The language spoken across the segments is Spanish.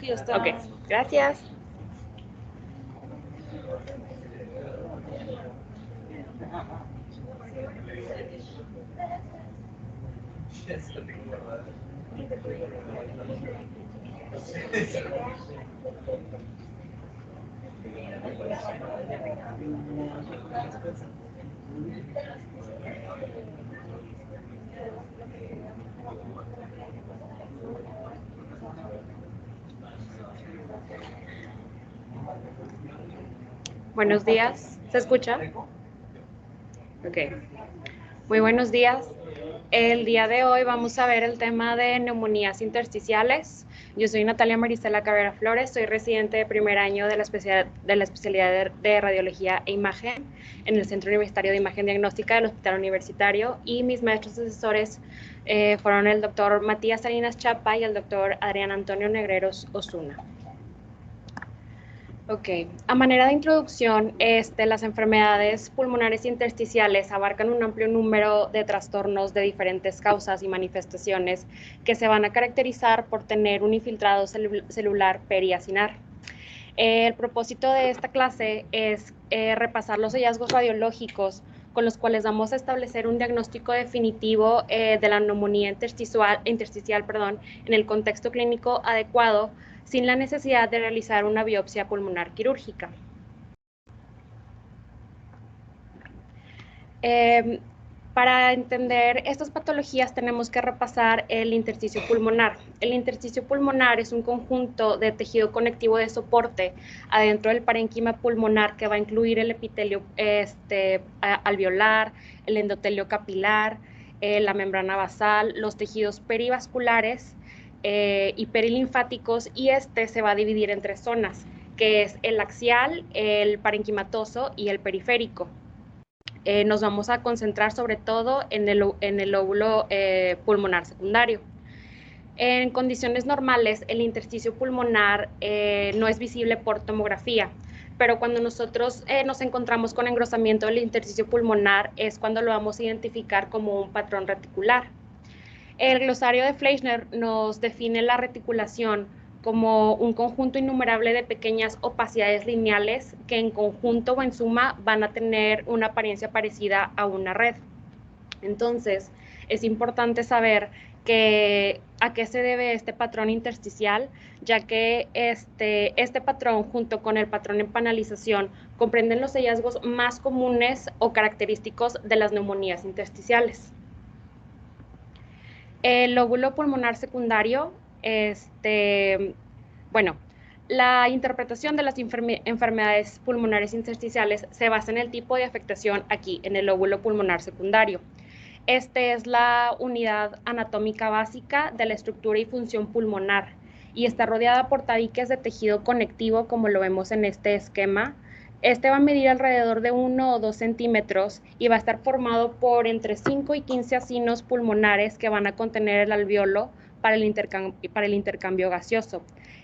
Sí, está. Ok, gracias. Buenos días, ¿se escucha? Ok, muy buenos días. El día de hoy vamos a ver el tema de neumonías intersticiales. Yo soy Natalia Marisela Cabrera Flores, soy residente de primer año de la especialidad de Radiología e Imagen en el Centro Universitario de Imagen Diagnóstica del Hospital Universitario, y mis maestros asesores fueron el doctor Matías Salinas Chapa y el doctor Adrián Antonio Negreros Osuna. Ok, a manera de introducción, las enfermedades pulmonares intersticiales abarcan un amplio número de trastornos de diferentes causas y manifestaciones que se van a caracterizar por tener un infiltrado celular periacinar. El propósito de esta clase es repasar los hallazgos radiológicos con los cuales vamos a establecer un diagnóstico definitivo de la neumonía intersticial, en el contexto clínico adecuado, sin la necesidad de realizar una biopsia pulmonar quirúrgica. Para entender estas patologías tenemos que repasar el intersticio pulmonar. El intersticio pulmonar es un conjunto de tejido conectivo de soporte adentro del parénquima pulmonar que va a incluir el epitelio alveolar, el endotelio capilar, la membrana basal, los tejidos perivasculares y perilinfáticos, y se va a dividir en tres zonas, que es el axial, el parenquimatoso y el periférico. Nos vamos a concentrar sobre todo en el lóbulo pulmonar secundario. En condiciones normales, el intersticio pulmonar no es visible por tomografía, pero cuando nosotros nos encontramos con engrosamiento del intersticio pulmonar es cuando lo vamos a identificar como un patrón reticular. El glosario de Fleischner nos define la reticulación como un conjunto innumerable de pequeñas opacidades lineales que en conjunto o en suma van a tener una apariencia parecida a una red. Entonces, es importante saber a qué se debe este patrón intersticial, ya que este patrón, junto con el patrón en panalización, comprenden los hallazgos más comunes o característicos de las neumonías intersticiales. El lóbulo pulmonar secundario, la interpretación de las enfermedades pulmonares intersticiales se basa en el tipo de afectación aquí, en el lóbulo pulmonar secundario. Es la unidad anatómica básica de la estructura y función pulmonar, y está rodeada por tabiques de tejido conectivo, como lo vemos en este esquema. Va a medir alrededor de 1 o 2 centímetros y va a estar formado por entre 5 y 15 acinos pulmonares que van a contener el alveolo para el intercambio gaseoso.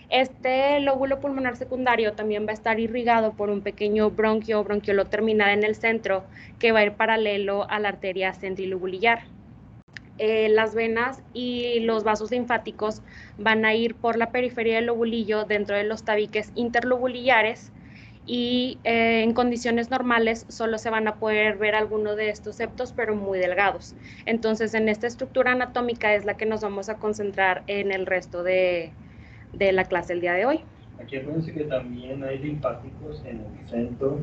Este lóbulo pulmonar secundario también va a estar irrigado por un pequeño bronquio o bronquiolo terminal en el centro, que va a ir paralelo a la arteria centrilobulillar. Las venas y los vasos linfáticos van a ir por la periferia del lobulillo dentro de los tabiques interlobulillares, y en condiciones normales solo se van a poder ver algunos de estos septos, pero muy delgados. Entonces, en esta estructura anatómica es la que nos vamos a concentrar en el resto de la clase el día de hoy. Aquí acuérdense que también hay linfáticos en el centro,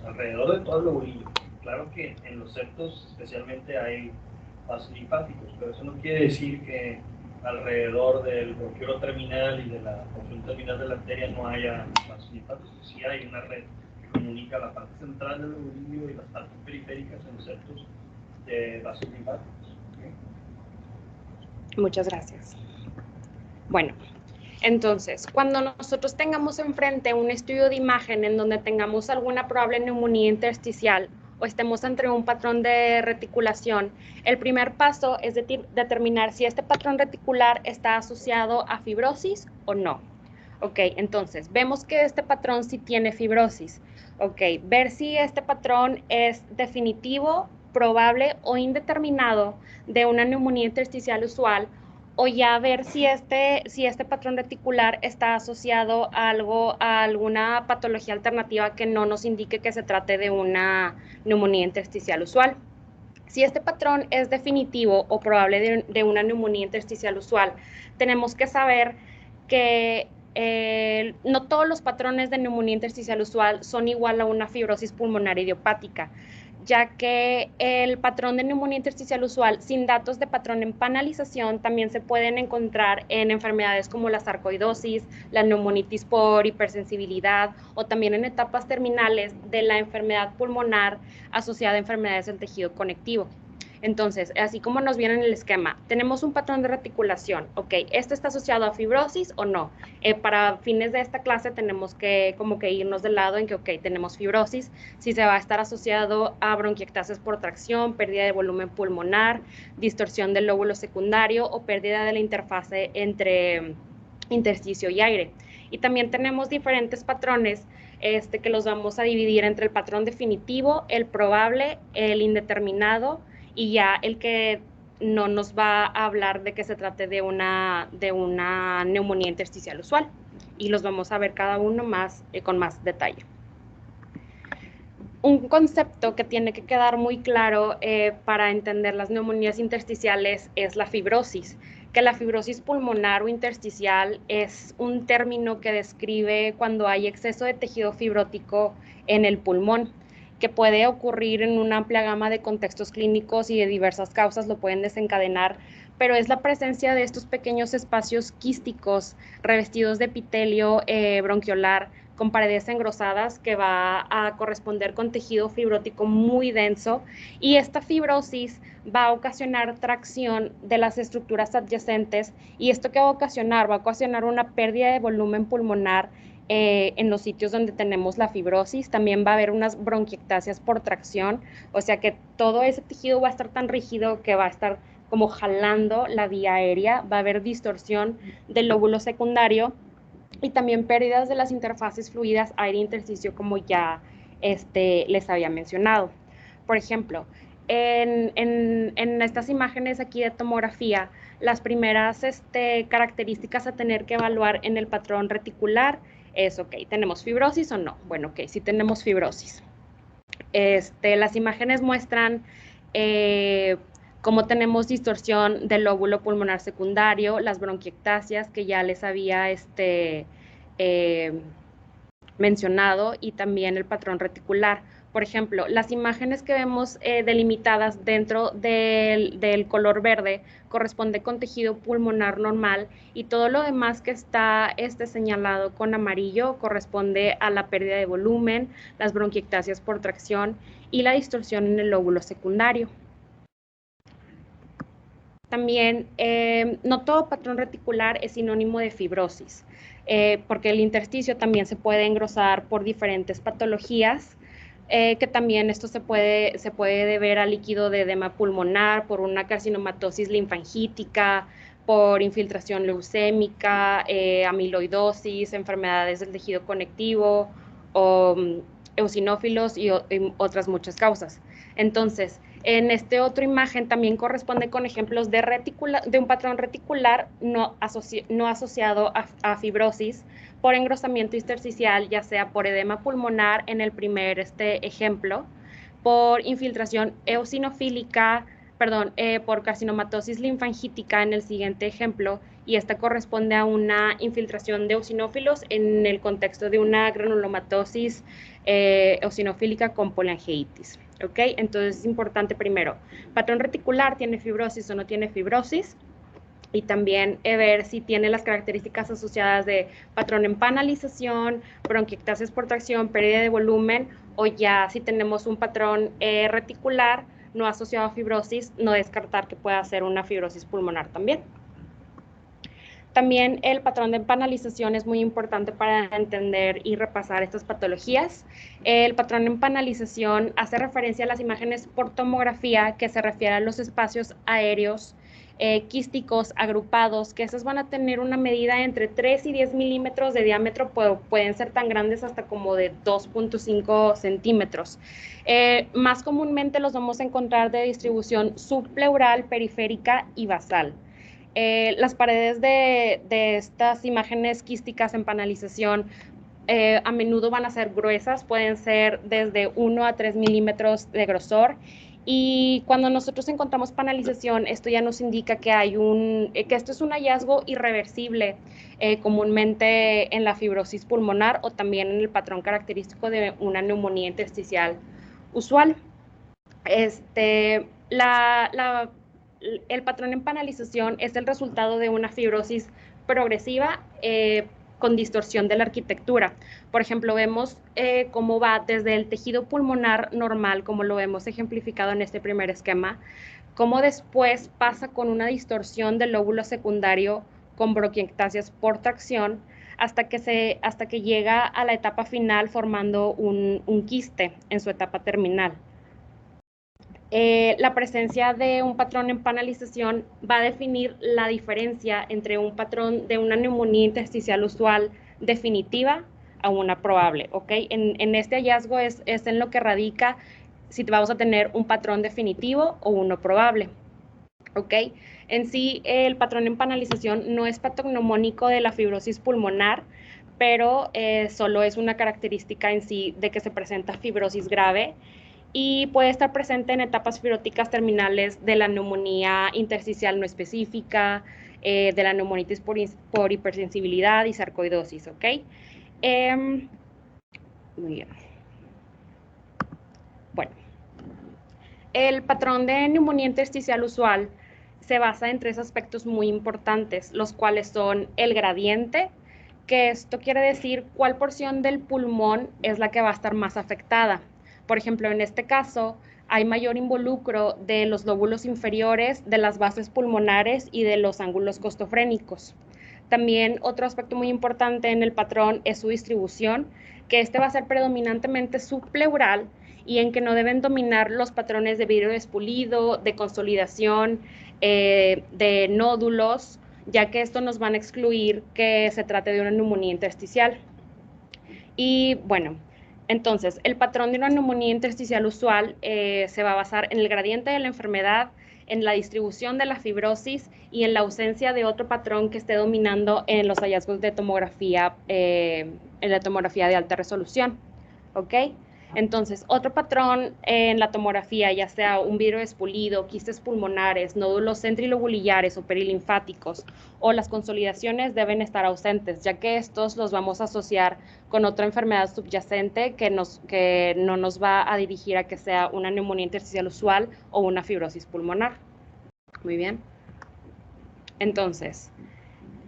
alrededor de todo el lobulillo. Claro que en los septos especialmente hay vasos linfáticos, pero eso no quiere decir que alrededor del bronquiolo terminal y de la porción terminal de la arteria no haya vasos linfáticos. Sí hay una red que comunica la parte central del lobulillo y las partes periféricas en los septos de vasos linfáticos. ¿Okay? Muchas gracias. Bueno, entonces, cuando nosotros tengamos enfrente un estudio de imagen en donde tengamos alguna probable neumonía intersticial o estemos ante un patrón de reticulación, el primer paso es determinar si este patrón reticular está asociado a fibrosis o no. Ok, entonces, vemos que este patrón sí tiene fibrosis. Ok, ver si este patrón es definitivo, probable o indeterminado de una neumonía intersticial usual, o ya ver si este patrón reticular está asociado a alguna patología alternativa que no nos indique que se trate de una neumonía intersticial usual. Si este patrón es definitivo o probable de una neumonía intersticial usual, tenemos que saber que no todos los patrones de neumonía intersticial usual son igual a una fibrosis pulmonar idiopática, ya que el patrón de neumonía intersticial usual sin datos de patrón en panalización también se pueden encontrar en enfermedades como la sarcoidosis, la neumonitis por hipersensibilidad o también en etapas terminales de la enfermedad pulmonar asociada a enfermedades del tejido conectivo. Entonces, así como nos viene en el esquema, tenemos un patrón de reticulación, ok, ¿esto está asociado a fibrosis o no? Para fines de esta clase tenemos que como que irnos del lado en que, ok, tenemos fibrosis, si se va a estar asociado a bronquiectasis por tracción, pérdida de volumen pulmonar, distorsión del lóbulo secundario o pérdida de la interfase entre intersticio y aire. Y también tenemos diferentes patrones que los vamos a dividir entre el patrón definitivo, el probable, el indeterminado, y ya el que no nos va a hablar de que se trate de una neumonía intersticial usual. Y los vamos a ver cada uno con más detalle. Un concepto que tiene que quedar muy claro para entender las neumonías intersticiales es la fibrosis, que la fibrosis pulmonar o intersticial es un término que describe cuando hay exceso de tejido fibrótico en el pulmón, que puede ocurrir en una amplia gama de contextos clínicos y de diversas causas lo pueden desencadenar, pero es la presencia de estos pequeños espacios quísticos revestidos de epitelio bronquiolar con paredes engrosadas que va a corresponder con tejido fibrótico muy denso, y esta fibrosis va a ocasionar tracción de las estructuras adyacentes, y esto que va a ocasionar una pérdida de volumen pulmonar en los sitios donde tenemos la fibrosis. También va a haber unas bronquiectasias por tracción, o sea que todo ese tejido va a estar tan rígido que va a estar como jalando la vía aérea, va a haber distorsión del lóbulo secundario y también pérdidas de las interfaces fluidas aire-intersticio, como ya les había mencionado. Por ejemplo, en estas imágenes aquí de tomografía, las primeras características a tener que evaluar en el patrón reticular es, ok, ¿tenemos fibrosis o no? Bueno, ok, sí tenemos fibrosis. Las imágenes muestran cómo tenemos distorsión del lóbulo pulmonar secundario, las bronquiectasias que ya les había mencionado, y también el patrón reticular. Por ejemplo, las imágenes que vemos delimitadas dentro del color verde corresponde con tejido pulmonar normal, y todo lo demás que está señalado con amarillo corresponde a la pérdida de volumen, las bronquiectasias por tracción y la distorsión en el lóbulo secundario. También, no todo patrón reticular es sinónimo de fibrosis, porque el intersticio también se puede engrosar por diferentes patologías, que también esto se puede deber a líquido de edema pulmonar, por una carcinomatosis linfangítica, por infiltración leucémica, amiloidosis, enfermedades del tejido conectivo, o eosinófilos y otras muchas causas. Entonces, en otra imagen también corresponde con ejemplos de un patrón reticular no asociado a fibrosis por engrosamiento intersticial, ya sea por edema pulmonar en el primer ejemplo, por infiltración eosinofílica, por carcinomatosis linfangítica en el siguiente ejemplo, y esta corresponde a una infiltración de eosinófilos en el contexto de una granulomatosis eosinofílica con poliangeitis. ¿Ok? Entonces es importante primero, patrón reticular, ¿tiene fibrosis o no tiene fibrosis? Y también ver si tiene las características asociadas de patrón en panalización, bronquiectasias por tracción, pérdida de volumen, o ya si tenemos un patrón reticular no asociado a fibrosis, no descartar que pueda ser una fibrosis pulmonar también. También el patrón de panalización es muy importante para entender y repasar estas patologías. El patrón en panalización hace referencia a las imágenes por tomografía, que se refiere a los espacios aéreos quísticos agrupados, que esos van a tener una medida entre 3 y 10 milímetros de diámetro, pueden ser tan grandes hasta como de 2.5 centímetros. Más comúnmente los vamos a encontrar de distribución subpleural, periférica y basal. Las paredes de estas imágenes quísticas en panalización a menudo van a ser gruesas, pueden ser desde 1 a 3 milímetros de grosor. Y cuando nosotros encontramos panalización, esto ya nos indica que que esto es un hallazgo irreversible, comúnmente en la fibrosis pulmonar o también en el patrón característico de una neumonía intersticial usual. El patrón en panalización es el resultado de una fibrosis progresiva con distorsión de la arquitectura. Por ejemplo, vemos cómo va desde el tejido pulmonar normal, como lo hemos ejemplificado en este primer esquema, cómo después pasa con una distorsión del lóbulo secundario con bronquiectasias por tracción hasta que llega a la etapa final formando un quiste en su etapa terminal. La presencia de un patrón en panalización va a definir la diferencia entre un patrón de una neumonía intersticial usual definitiva a una probable, ¿ok? En este hallazgo es en lo que radica si vamos a tener un patrón definitivo o uno probable, ¿ok? En sí, el patrón en panalización no es patognomónico de la fibrosis pulmonar, pero solo es una característica en sí de que se presenta fibrosis grave y puede estar presente en etapas fibróticas terminales de la neumonía intersticial no específica, de la neumonitis por hipersensibilidad y sarcoidosis, ¿ok? Muy bien. Bueno, el patrón de neumonía intersticial usual se basa en 3 aspectos muy importantes, los cuales son el gradiente, que esto quiere decir cuál porción del pulmón es la que va a estar más afectada. Por ejemplo, en este caso, hay mayor involucro de los lóbulos inferiores, de las bases pulmonares y de los ángulos costofrénicos. También otro aspecto muy importante en el patrón es su distribución, que este va a ser predominantemente subpleural y en que no deben dominar los patrones de vidrio despulido, de consolidación, de nódulos, ya que esto nos van a excluir que se trate de una neumonía intersticial. Y bueno, entonces, el patrón de una neumonía intersticial usual se va a basar en el gradiente de la enfermedad, en la distribución de la fibrosis y en la ausencia de otro patrón que esté dominando en los hallazgos de tomografía, en la tomografía de alta resolución. ¿Ok? Entonces, otro patrón en la tomografía, ya sea un vidrio despulido, quistes pulmonares, nódulos centrilobulillares o perilinfáticos, o las consolidaciones deben estar ausentes, ya que estos los vamos a asociar con otra enfermedad subyacente que no nos va a dirigir a que sea una neumonía intersticial usual o una fibrosis pulmonar. Muy bien. Entonces,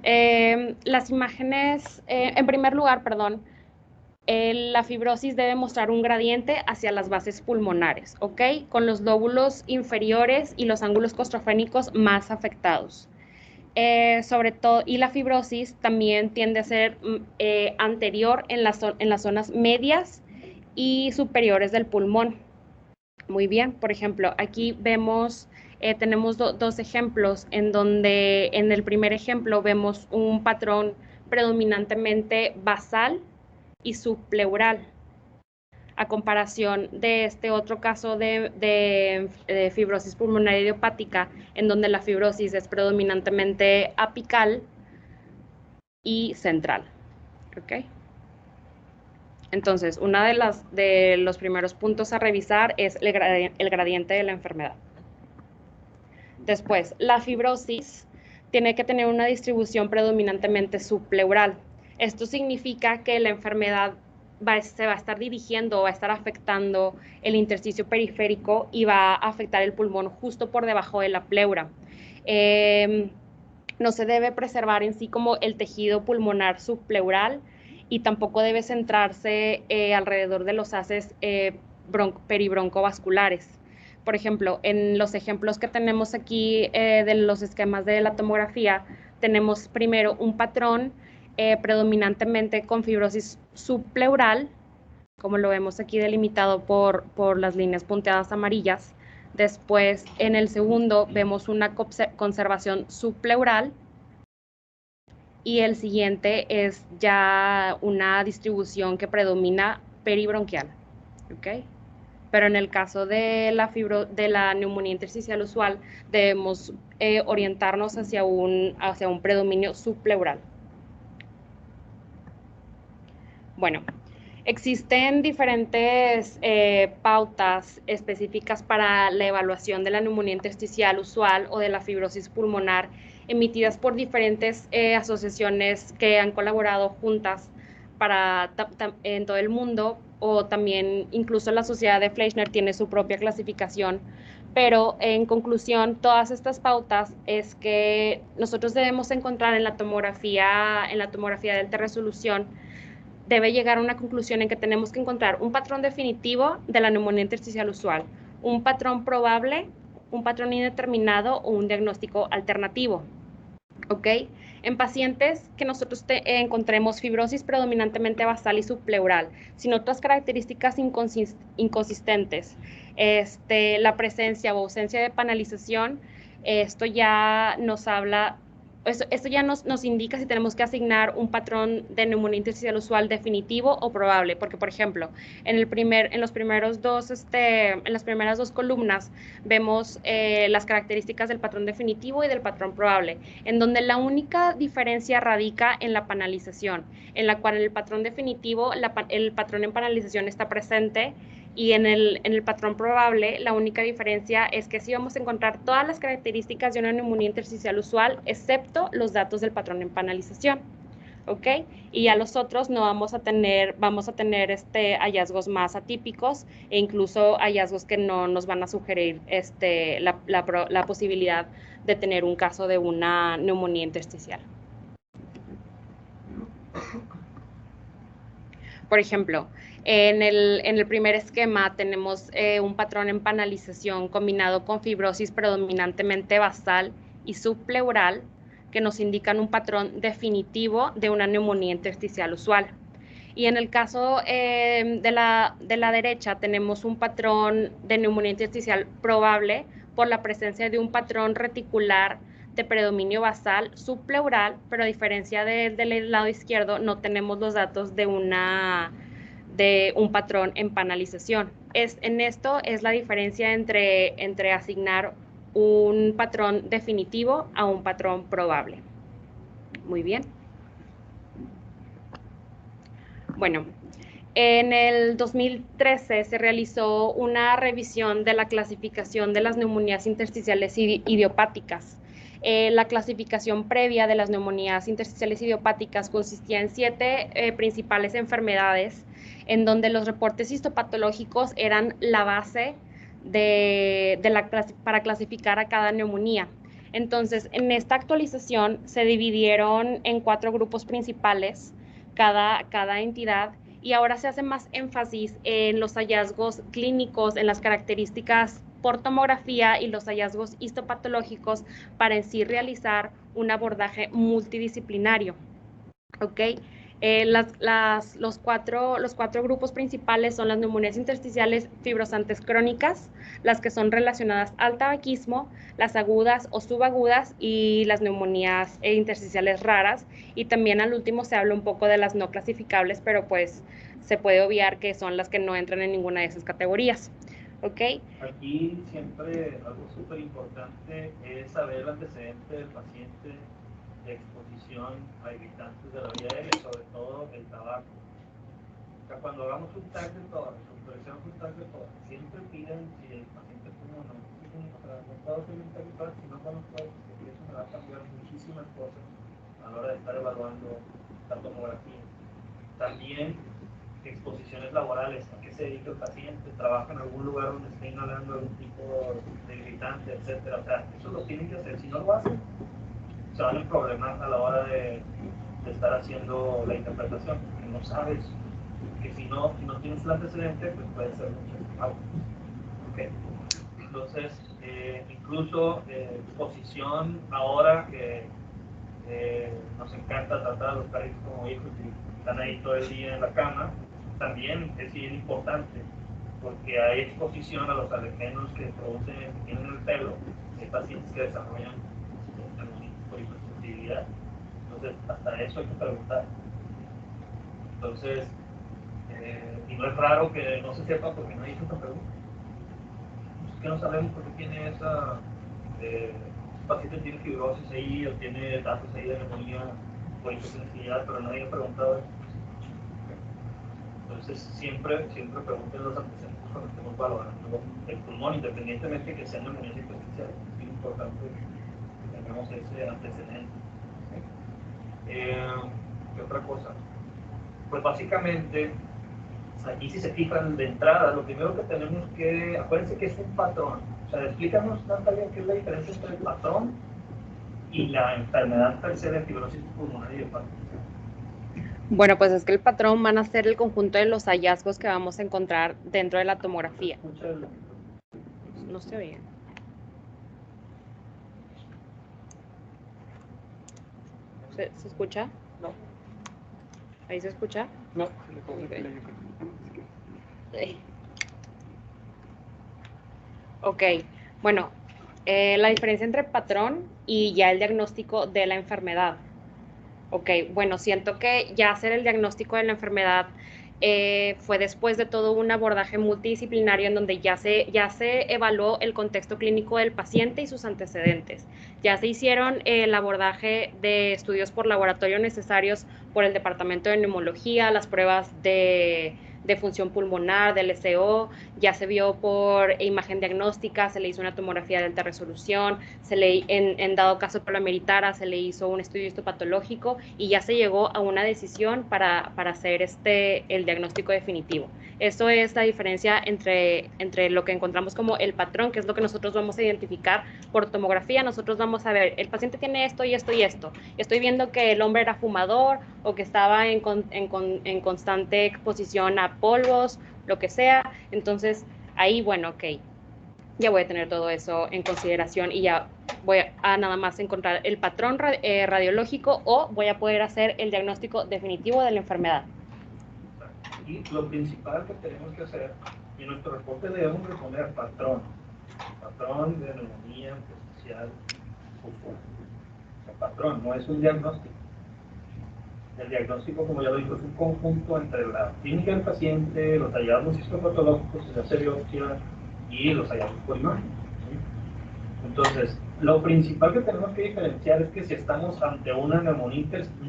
las imágenes, en primer lugar, perdón, la fibrosis debe mostrar un gradiente hacia las bases pulmonares, ¿ok? Con los lóbulos inferiores y los ángulos costofrénicos más afectados. Sobre todo, y la fibrosis también tiende a ser anterior en las zonas medias y superiores del pulmón. Muy bien, por ejemplo, aquí vemos, tenemos dos ejemplos en donde en el primer ejemplo vemos un patrón predominantemente basal y subpleural, a comparación de este otro caso de fibrosis pulmonar idiopática, en donde la fibrosis es predominantemente apical y central. ¿Ok? Entonces, uno de los primeros puntos a revisar es el gradiente de la enfermedad. Después, la fibrosis tiene que tener una distribución predominantemente subpleural. Esto significa que la enfermedad se va a estar dirigiendo o va a estar afectando el intersticio periférico y va a afectar el pulmón justo por debajo de la pleura. No se debe preservar en sí como el tejido pulmonar subpleural y tampoco debe centrarse alrededor de los haces peribroncovasculares. Por ejemplo, en los ejemplos que tenemos aquí de los esquemas de la tomografía, tenemos primero un patrón predominantemente con fibrosis subpleural, como lo vemos aquí delimitado por las líneas punteadas amarillas. Después, en el segundo, vemos una conservación subpleural y el siguiente es ya una distribución que predomina peribronquial. ¿Ok? pero en el caso de de la neumonía intersticial usual, debemos orientarnos hacia un predominio subpleural. Bueno, existen diferentes pautas específicas para la evaluación de la neumonía intersticial usual o de la fibrosis pulmonar, emitidas por diferentes asociaciones que han colaborado juntas en todo el mundo, o también incluso la Sociedad de Fleischner tiene su propia clasificación. Pero en conclusión, todas estas pautas es que nosotros debemos encontrar en la tomografía de alta resolución, debe llegar a una conclusión en que tenemos que encontrar un patrón definitivo de la neumonía intersticial usual, un patrón probable, un patrón indeterminado o un diagnóstico alternativo. ¿Ok? En pacientes que nosotros encontremos fibrosis predominantemente basal y subpleural, sin otras características inconsistentes, la presencia o ausencia de panalización, esto ya nos habla, esto ya nos indica si tenemos que asignar un patrón de neumonía intersticial usual definitivo o probable, porque por ejemplo, en las primeras dos columnas vemos las características del patrón definitivo y del patrón probable, en donde la única diferencia radica en la panalización, en la cual en el patrón definitivo el patrón en panalización está presente, y en el patrón probable la única diferencia es que sí vamos a encontrar todas las características de una neumonía intersticial usual, excepto los datos del patrón en panalización. ¿Ok? Y ya los otros no vamos a tener hallazgos más atípicos e incluso hallazgos que no nos van a sugerir la posibilidad de tener un caso de una neumonía intersticial. Por ejemplo, en el primer esquema tenemos un patrón en panalización combinado con fibrosis predominantemente basal y subpleural, que nos indican un patrón definitivo de una neumonía intersticial usual. Y en el caso de la derecha tenemos un patrón de neumonía intersticial probable por la presencia de un patrón reticular de predominio basal subpleural, pero a diferencia del lado izquierdo no tenemos los datos de un patrón en panalización. En esto es la diferencia entre asignar un patrón definitivo a un patrón probable. Muy bien. Bueno, en el 2013 se realizó una revisión de la clasificación de las neumonías intersticiales idiopáticas. La clasificación previa de las neumonías intersticiales idiopáticas consistía en 7 principales enfermedades, en donde los reportes histopatológicos eran la base para clasificar a cada neumonía. Entonces, en esta actualización se dividieron en 4 grupos principales cada entidad, y ahora se hace más énfasis en los hallazgos clínicos, en las características por tomografía y los hallazgos histopatológicos para en sí realizar un abordaje multidisciplinario. ¿Ok? Los cuatro grupos principales son las neumonías intersticiales fibrosantes crónicas, las que son relacionadas al tabaquismo, las agudas o subagudas y las neumonías intersticiales raras. Y también al último se habla un poco de las no clasificables, pero pues se puede obviar que son las que no entran en ninguna de esas categorías. ¿Ok? Aquí siempre algo súper importante es saber el antecedente del paciente de exposición a irritantes de la vía aérea, sobre todo el tabaco. O sea, cuando hagamos un tag de todas, siempre piden si el paciente fuma o no. O sea, no puedo hacer un tag de todas si no conozco eso, porque eso me va a cambiar muchísimas cosas a la hora de estar evaluando la tomografía. También exposiciones laborales, a qué se dedica el paciente, trabaja en algún lugar donde esté inhalando algún tipo de irritante, etcétera. O sea, eso lo tienen que hacer. Si no lo hacen, se van a problemas a la hora de estar haciendo la interpretación, porque no sabes que si no tienes el antecedente, pues puede ser mucho algo. Okay. Entonces, incluso exposición ahora que nos encanta tratar a los perritos como hijos y están ahí todo el día en la cama, también es bien importante, porque hay exposición a los alergenos que tienen en el pelo. Hay pacientes que desarrollan por hipersensibilidad. Entonces, hasta eso hay que preguntar. Entonces, y no es raro que no se sepa porque no hay esta pregunta. que no sabemos por qué tiene esa, paciente tiene fibrosis ahí o tiene datos ahí de neumonía o insuficiencia, pero nadie ha preguntado eso. Entonces, siempre pregunten los antecedentes cuando estemos valorando el pulmón, independientemente que sea neumonía superficial. Es muy importante que tengamos ese antecedente. ¿Qué otra cosa? Pues básicamente, aquí si se fijan de entrada, lo primero que tenemos que, acuérdense que es un patrón. O sea, explícanos, Natalia, qué es la diferencia entre el patrón y la enfermedad per se de fibrosis pulmonar idiopática. Bueno, pues es que el patrón van a ser el conjunto de los hallazgos que vamos a encontrar dentro de la tomografía. No se oye. ¿Se escucha? No. ¿Ahí se escucha? No. Ok, bueno, la diferencia entre patrón y ya el diagnóstico de la enfermedad. Ok, bueno, siento que ya hacer el diagnóstico de la enfermedad fue después de todo un abordaje multidisciplinario en donde ya se evaluó el contexto clínico del paciente y sus antecedentes. Ya se hicieron el abordaje de estudios por laboratorio necesarios por el Departamento de Neumología, las pruebas de función pulmonar, del SO, ya se vio por imagen diagnóstica, se le hizo una tomografía de alta resolución, en dado caso que lo ameritara, se le hizo un estudio histopatológico y ya se llegó a una decisión para hacer el diagnóstico definitivo. Eso es la diferencia entre lo que encontramos como el patrón, que es lo que nosotros vamos a identificar por tomografía. Nosotros vamos a ver, el paciente tiene esto y esto y esto. Estoy viendo que el hombre era fumador o que estaba en constante exposición a polvos, lo que sea. Entonces, ahí, bueno, ok, ya voy a tener todo eso en consideración y ya voy a nada más encontrar el patrón radiológico o voy a poder hacer el diagnóstico definitivo de la enfermedad. Y lo principal que tenemos que hacer, y en nuestro reporte debemos de poner patrón de neumonía intersticial usual. O sea, patrón, no es un diagnóstico. El diagnóstico, como ya lo dijo, es un conjunto entre la clínica del paciente, los hallazgos histopatológicos, si se hace biopsia, y los hallazgos por imagen. ¿Sí? Entonces, lo principal que tenemos que diferenciar es que si estamos ante un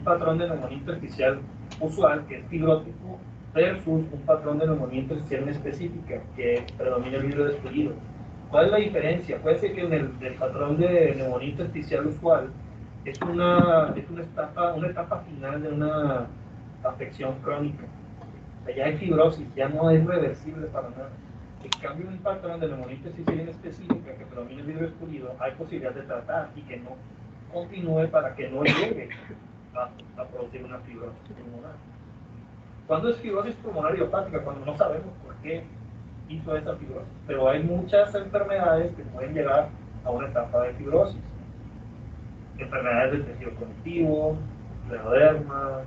patrón de neumonía intersticial usual, que es fibrótico, versus un patrón de neumonía intersticial específica, que predomina el vidrio descollido. ¿Cuál es la diferencia? Puede ser que en el patrón de neumonía intersticial usual es una etapa final de una afección crónica. O sea, ya hay fibrosis, ya no es reversible para nada. En cambio, un patrón de neumonía intersticial específica que predomina el vidrio escurrido, hay posibilidad de tratar y que no continúe para que no llegue a producir una fibrosis pulmonar. ¿Cuándo es fibrosis pulmonar idiopática? Cuando no sabemos por qué hizo esa fibrosis. Pero hay muchas enfermedades que pueden llegar a una etapa de fibrosis. Enfermedades del tejido conectivo, scleroderma,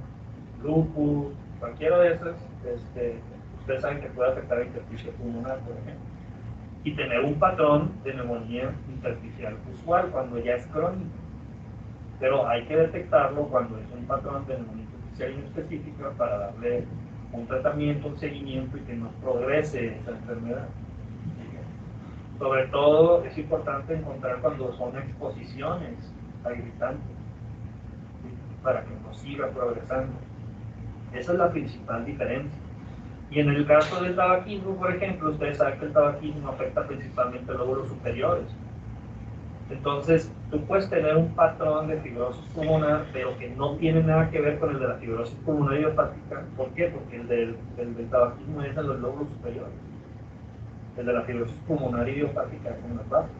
lupus, cualquiera de esas, ustedes saben que puede afectar el intersticio pulmonar, por ejemplo. Y tener un patrón de neumonía intersticial usual cuando ya es crónico. Pero hay que detectarlo cuando es un patrón de neumonía intersticial inespecífica para darle un tratamiento, un seguimiento y que no progrese esa enfermedad. Sobre todo es importante encontrar cuando son exposiciones agritantes, ¿sí? Para que no siga progresando. Esa es la principal diferencia. Y en el caso del tabaquismo, por ejemplo, ustedes saben que el tabaquismo afecta principalmente lóbulos superiores. Entonces, tú puedes tener un patrón de fibrosis pulmonar, pero que no tiene nada que ver con el de la fibrosis pulmonar idiopática. ¿Por qué? Porque el del tabaquismo es en los lóbulos superiores. El de la fibrosis pulmonar idiopática es en las bases.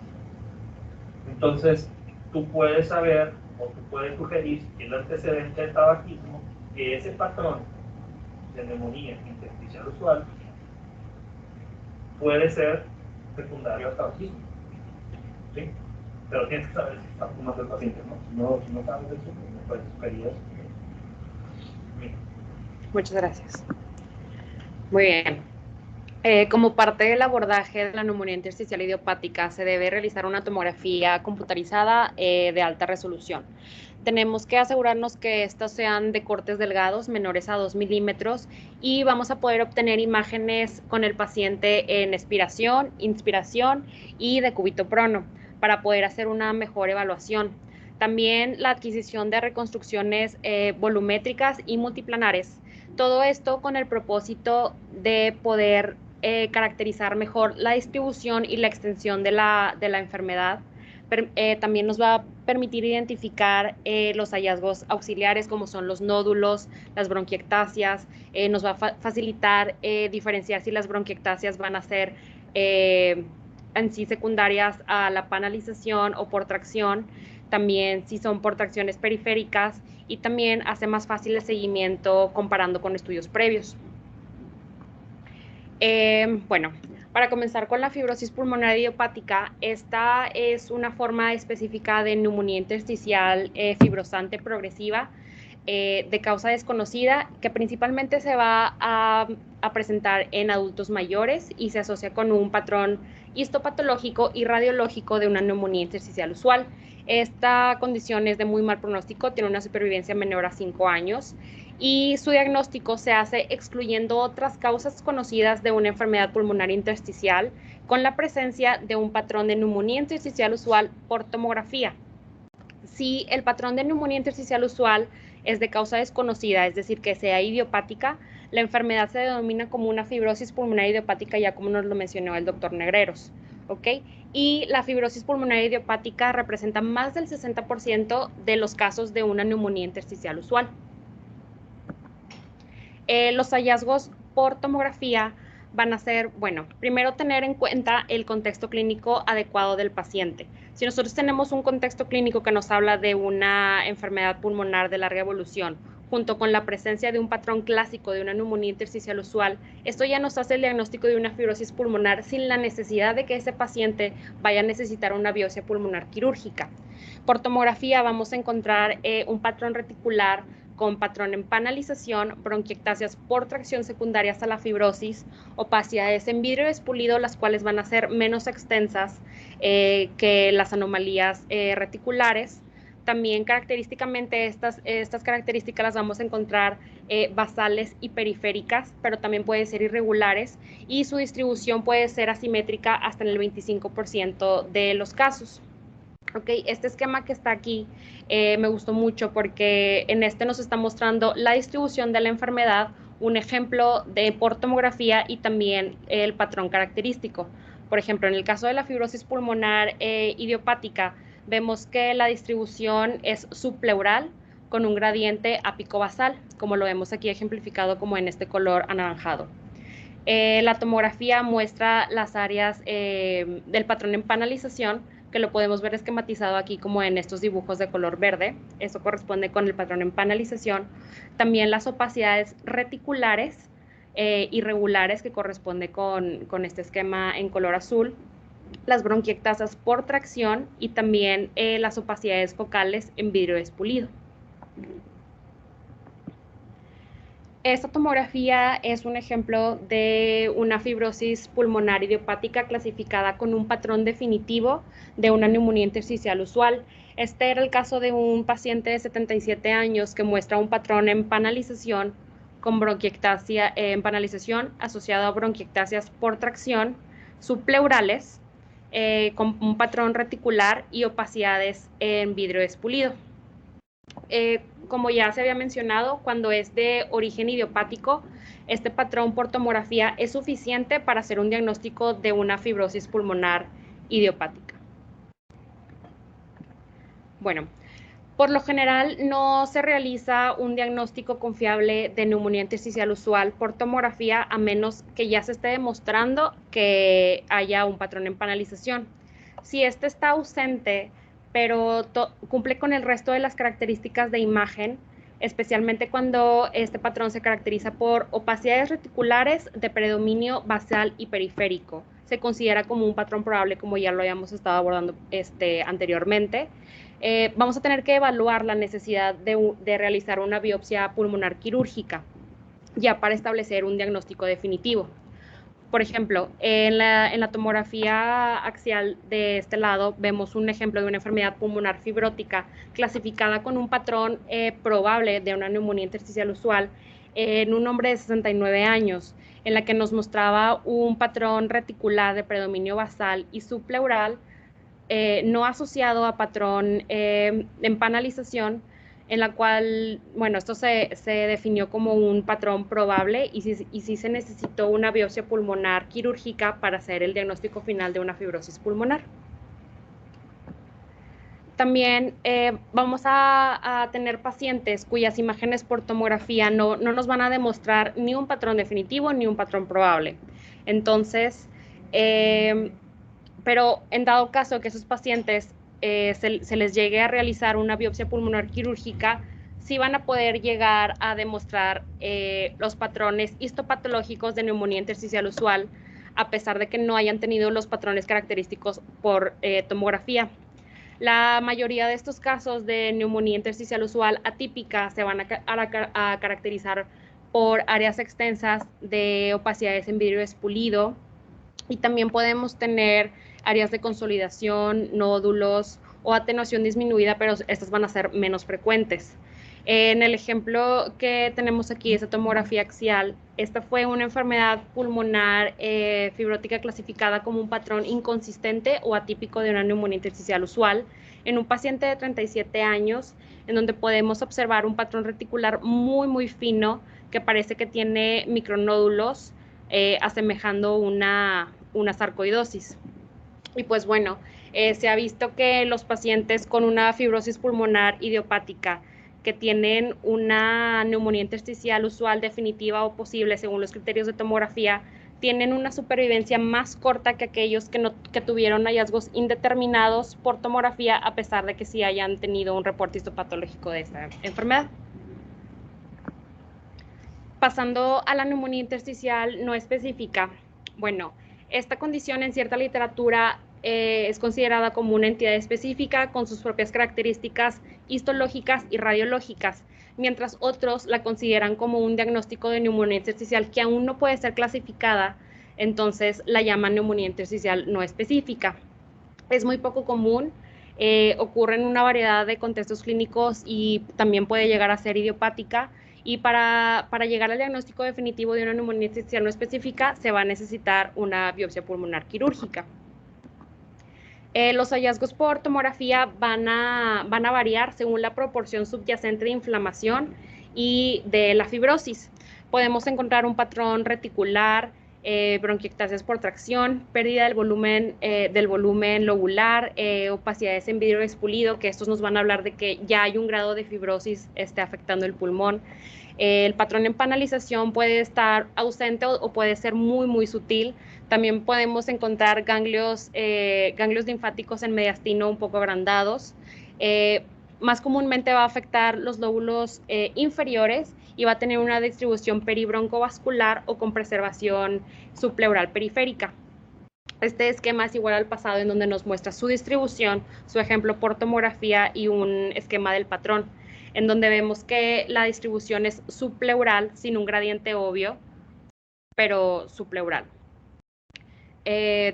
Entonces, tú puedes saber o tú puedes sugerir que el antecedente del tabaquismo, que ese patrón de neumonía intersticial usual puede ser secundario al tabaquismo. ¿Sí? Pero tienes que saber si está fumando el paciente, ¿no? Si no sabes eso, no puedes sugerir eso. Muchas gracias. Muy bien. Como parte del abordaje de la neumonía intersticial idiopática, se debe realizar una tomografía computarizada de alta resolución. Tenemos que asegurarnos que estos sean de cortes delgados, menores a 2 milímetros, y vamos a poder obtener imágenes con el paciente en expiración, inspiración y decúbito prono para poder hacer una mejor evaluación. También la adquisición de reconstrucciones volumétricas y multiplanares. Todo esto con el propósito de poder caracterizar mejor la distribución y la extensión de la enfermedad. También nos va a permitir identificar los hallazgos auxiliares como son los nódulos, las bronquiectasias, nos va a facilitar diferenciar si las bronquiectasias van a ser en sí secundarias a la panalización o por tracción, también si son por tracciones periféricas, y también hace más fácil el seguimiento comparando con estudios previos. Bueno, para comenzar con la fibrosis pulmonar idiopática, esta es una forma específica de neumonía intersticial fibrosante progresiva de causa desconocida, que principalmente se va a presentar en adultos mayores y se asocia con un patrón histopatológico y radiológico de una neumonía intersticial usual. Esta condición es de muy mal pronóstico, tiene una supervivencia menor a 5 años y su diagnóstico se hace excluyendo otras causas conocidas de una enfermedad pulmonar intersticial con la presencia de un patrón de neumonía intersticial usual por tomografía. Si el patrón de neumonía intersticial usual es de causa desconocida, es decir, que sea idiopática, la enfermedad se denomina como una fibrosis pulmonar idiopática, ya como nos lo mencionó el doctor Negreros, ¿ok? Y la fibrosis pulmonar idiopática representa más del 60% de los casos de una neumonía intersticial usual. Los hallazgos por tomografía van a ser, bueno, primero tener en cuenta el contexto clínico adecuado del paciente. Si nosotros tenemos un contexto clínico que nos habla de una enfermedad pulmonar de larga evolución, junto con la presencia de un patrón clásico de una neumonía intersticial usual, esto ya nos hace el diagnóstico de una fibrosis pulmonar sin la necesidad de que ese paciente vaya a necesitar una biopsia pulmonar quirúrgica. Por tomografía vamos a encontrar un patrón reticular con patrón en panalización, bronquiectasias por tracción secundarias a la fibrosis, opacidades en vidrio expulido, las cuales van a ser menos extensas que las anomalías reticulares. También característicamente estas características las vamos a encontrar basales y periféricas, pero también pueden ser irregulares y su distribución puede ser asimétrica hasta en el 25% de los casos. Okay, este esquema que está aquí me gustó mucho porque en este nos está mostrando la distribución de la enfermedad, un ejemplo de por tomografía y también el patrón característico. Por ejemplo, en el caso de la fibrosis pulmonar idiopática, vemos que la distribución es subpleural con un gradiente apicobasal, como lo vemos aquí ejemplificado como en este color anaranjado. La tomografía muestra las áreas del patrón en panalización, que lo podemos ver esquematizado aquí como en estos dibujos de color verde. Eso corresponde con el patrón en panalización. También las opacidades reticulares irregulares, que corresponde con este esquema en color azul. Las bronquiectasias por tracción y también las opacidades focales en vidrio expulido. Esta tomografía es un ejemplo de una fibrosis pulmonar idiopática clasificada con un patrón definitivo de una neumonía intersticial usual. Este era el caso de un paciente de 77 años que muestra un patrón en panalización con bronquiectasia en panalización asociado a bronquiectasias por tracción subpleurales con un patrón reticular y opacidades en vidrio expulido. Como ya se había mencionado, cuando es de origen idiopático, este patrón por tomografía es suficiente para hacer un diagnóstico de una fibrosis pulmonar idiopática. Bueno, por lo general no se realiza un diagnóstico confiable de neumonía intersticial usual por tomografía a menos que ya se esté demostrando que haya un patrón en panalización. Si este está ausente, pero cumple con el resto de las características de imagen, especialmente cuando este patrón se caracteriza por opacidades reticulares de predominio basal y periférico. Se considera como un patrón probable, como ya lo habíamos estado abordando anteriormente. Vamos a tener que evaluar la necesidad de realizar una biopsia pulmonar quirúrgica, ya para establecer un diagnóstico definitivo. Por ejemplo, en la tomografía axial de este lado vemos un ejemplo de una enfermedad pulmonar fibrótica clasificada con un patrón probable de una neumonía intersticial usual en un hombre de 69 años, en la que nos mostraba un patrón reticular de predominio basal y subpleural no asociado a patrón en panalización, en la cual, bueno, esto se definió como un patrón probable y sí se necesitó una biopsia pulmonar quirúrgica para hacer el diagnóstico final de una fibrosis pulmonar. También vamos a tener pacientes cuyas imágenes por tomografía no nos van a demostrar ni un patrón definitivo ni un patrón probable. Entonces, pero en dado caso que esos pacientes se les llegue a realizar una biopsia pulmonar quirúrgica, sí van a poder llegar a demostrar los patrones histopatológicos de neumonía intersticial usual, a pesar de que no hayan tenido los patrones característicos por tomografía. La mayoría de estos casos de neumonía intersticial usual atípica se van a caracterizar por áreas extensas de opacidades en vidrio expulido, y también podemos tener áreas de consolidación, nódulos o atenuación disminuida, pero estas van a ser menos frecuentes. En el ejemplo que tenemos aquí, esa tomografía axial, esta fue una enfermedad pulmonar fibrótica clasificada como un patrón inconsistente o atípico de una neumonía intersticial usual en un paciente de 37 años, en donde podemos observar un patrón reticular muy fino que parece que tiene micronódulos asemejando una sarcoidosis. Y pues bueno, se ha visto que los pacientes con una fibrosis pulmonar idiopática que tienen una neumonía intersticial usual definitiva o posible según los criterios de tomografía tienen una supervivencia más corta que aquellos que tuvieron hallazgos indeterminados por tomografía, a pesar de que sí hayan tenido un reporte histopatológico de esta enfermedad. Pasando a la neumonía intersticial no específica, bueno, esta condición en cierta literatura es considerada como una entidad específica con sus propias características histológicas y radiológicas, mientras otros la consideran como un diagnóstico de neumonía intersticial que aún no puede ser clasificada, entonces la llaman neumonía intersticial no específica. Es muy poco común, ocurre en una variedad de contextos clínicos y también puede llegar a ser idiopática. Y para llegar al diagnóstico definitivo de una neumonía intersticial no específica se va a necesitar una biopsia pulmonar quirúrgica. Los hallazgos por tomografía van a variar según la proporción subyacente de inflamación y de la fibrosis. Podemos encontrar un patrón reticular, bronquiectasias por tracción, pérdida del volumen lobular, opacidades en vidrio expulido, que estos nos van a hablar de que ya hay un grado de fibrosis afectando el pulmón. El patrón en panalización puede estar ausente o puede ser muy sutil. También podemos encontrar ganglios linfáticos en mediastino un poco agrandados. Más comúnmente va a afectar los lóbulos inferiores y va a tener una distribución peribroncovascular o con preservación subpleural periférica. Este esquema es igual al pasado, en donde nos muestra su distribución, su ejemplo por tomografía y un esquema del patrón, en donde vemos que la distribución es subpleural sin un gradiente obvio, pero subpleural.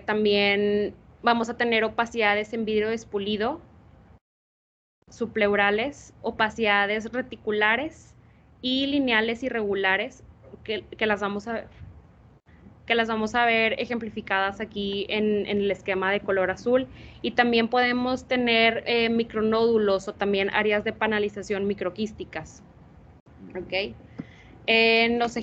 También vamos a tener opacidades en vidrio expulido, subpleurales, opacidades reticulares y lineales irregulares, que las vamos a ver ejemplificadas aquí en el esquema de color azul. Y también podemos tener micronódulos o también áreas de panalización microquísticas. ¿Okay? En los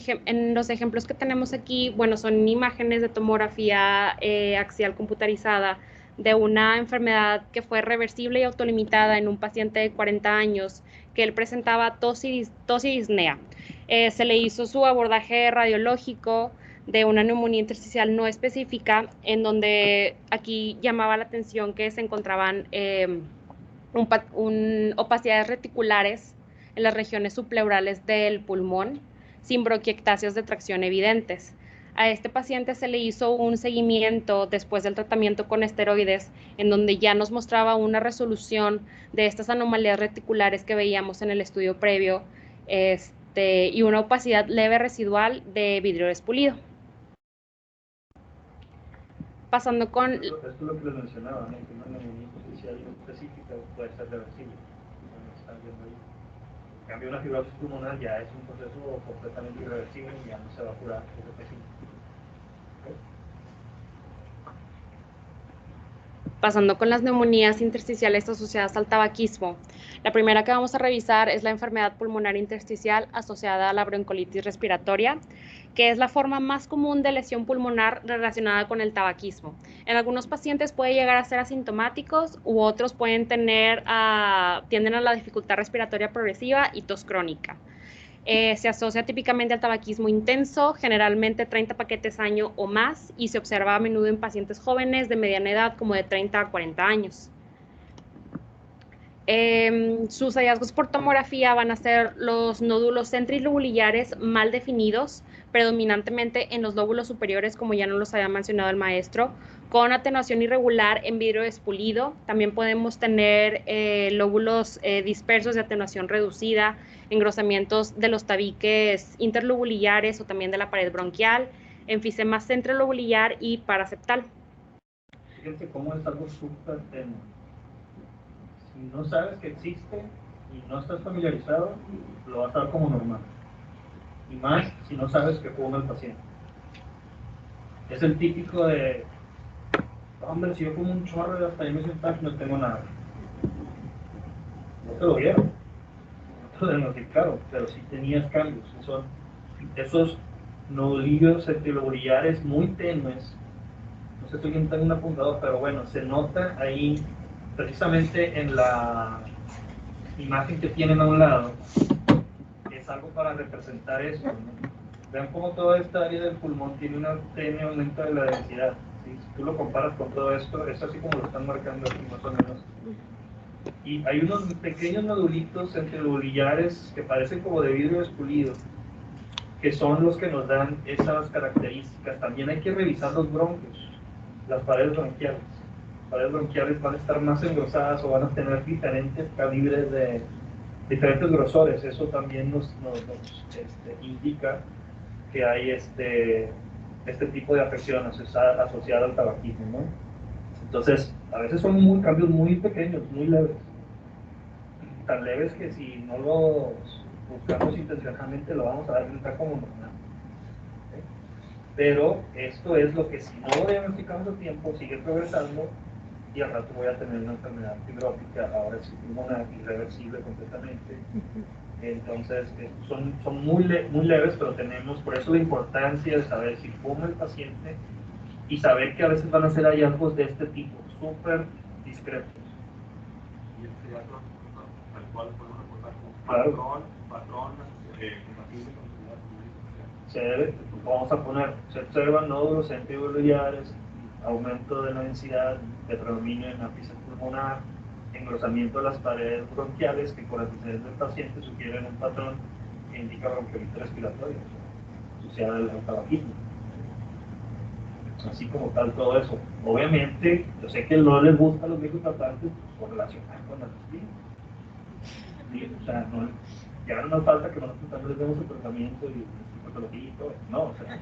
ejemplos que tenemos aquí, bueno, son imágenes de tomografía axial computarizada de una enfermedad que fue reversible y autolimitada en un paciente de 40 años que él presentaba tos y disnea. Se le hizo su abordaje radiológico de una neumonía intersticial no específica, en donde aquí llamaba la atención que se encontraban opacidades reticulares en las regiones subpleurales del pulmón, sin bronquiectasias de tracción evidentes. A este paciente se le hizo un seguimiento después del tratamiento con esteroides, en donde ya nos mostraba una resolución de estas anomalías reticulares que veíamos en el estudio previo, y una opacidad leve residual de vidrio expulido. Pasando con... Esto es lo que les mencionaba, ¿no? Que una neumonía intersticial específica puede ser reversible. Están viendo ahí. En cambio, una fibrosis pulmonar ya es un proceso completamente irreversible y ya no se va a curar ese paciente. ¿Okay? Pasando con las neumonías intersticiales asociadas al tabaquismo. La primera que vamos a revisar es la enfermedad pulmonar intersticial asociada a la bronquiolitis respiratoria, que es la forma más común de lesión pulmonar relacionada con el tabaquismo. En algunos pacientes puede llegar a ser asintomáticos u otros pueden tienden a la dificultad respiratoria progresiva y tos crónica. Se asocia típicamente al tabaquismo intenso, generalmente 30 paquetes año o más, y se observa a menudo en pacientes jóvenes de mediana edad, como de 30 a 40 años. Sus hallazgos por tomografía van a ser los nódulos centrilobulillares mal definidos, predominantemente en los lóbulos superiores, como ya nos los había mencionado el maestro, con atenuación irregular en vidrio expulido. También podemos tener lóbulos dispersos de atenuación reducida, engrosamientos de los tabiques interlobulillares o también de la pared bronquial, enfisema centrolobulillar y paraseptal. Fíjense cómo es algo súper tenue. Si no sabes que existe y no estás familiarizado, lo vas a dar como normal. Y más si no sabes que fuma el paciente. Es el típico de, hombre, si yo como un chorro y hasta ahí me siento no tengo nada. No te lo vieron, no te lo diagnosticaron, pero sí tenías cambios. Son esos nodulillos centrilobulillares muy tenues. No sé si alguien tenga un apuntador, pero bueno, se nota ahí precisamente en la imagen que tienen a un lado, que es algo para representar eso, ¿no? Vean cómo toda esta área del pulmón tiene un tenue aumento de la densidad, ¿sí? Si tú lo comparas con todo esto, es así como lo están marcando aquí más o menos. Y hay unos pequeños nodulitos centrilobulillares que parecen como de vidrio espulido, que son los que nos dan esas características. También hay que revisar los bronquios, las paredes bronquiales. Las paredes bronquiales van a estar más engrosadas o van a tener diferentes calibres de diferentes grosores. Eso también nos indica que hay este tipo de afección asociada al tabaquismo, ¿no? Entonces, a veces son cambios muy pequeños, muy leves. Tan leves que si no los buscamos intencionalmente lo vamos a dar como normal. ¿Okay? Pero esto es lo que si no lo diagnosticamos a tiempo, sigue progresando y al rato voy a tener una enfermedad fibrótica, ahora sí pulmonar, irreversible completamente. Entonces, son muy leves, pero tenemos por eso la importancia de saber si fuma el paciente y saber que a veces van a ser hallazgos de este tipo, súper discretos. Y este ya tal cual podemos reportar como patrón compatible con Se vamos a poner, se observan nódulos centrilobulillares, aumento de la densidad de predominio en ápice pulmonar, engrosamiento de las paredes bronquiales que por antecedentes del paciente sugieren un patrón que indica bronquiolitis respiratoria asociada al tabaquismo. Así como tal todo eso. Obviamente, yo sé que no les gusta a los médicos tratantes por relacionar con la aspirina. ¿Sí? O sea, ya no nos falta que nosotros también les demos el tratamiento y patología y todo. No, o sea,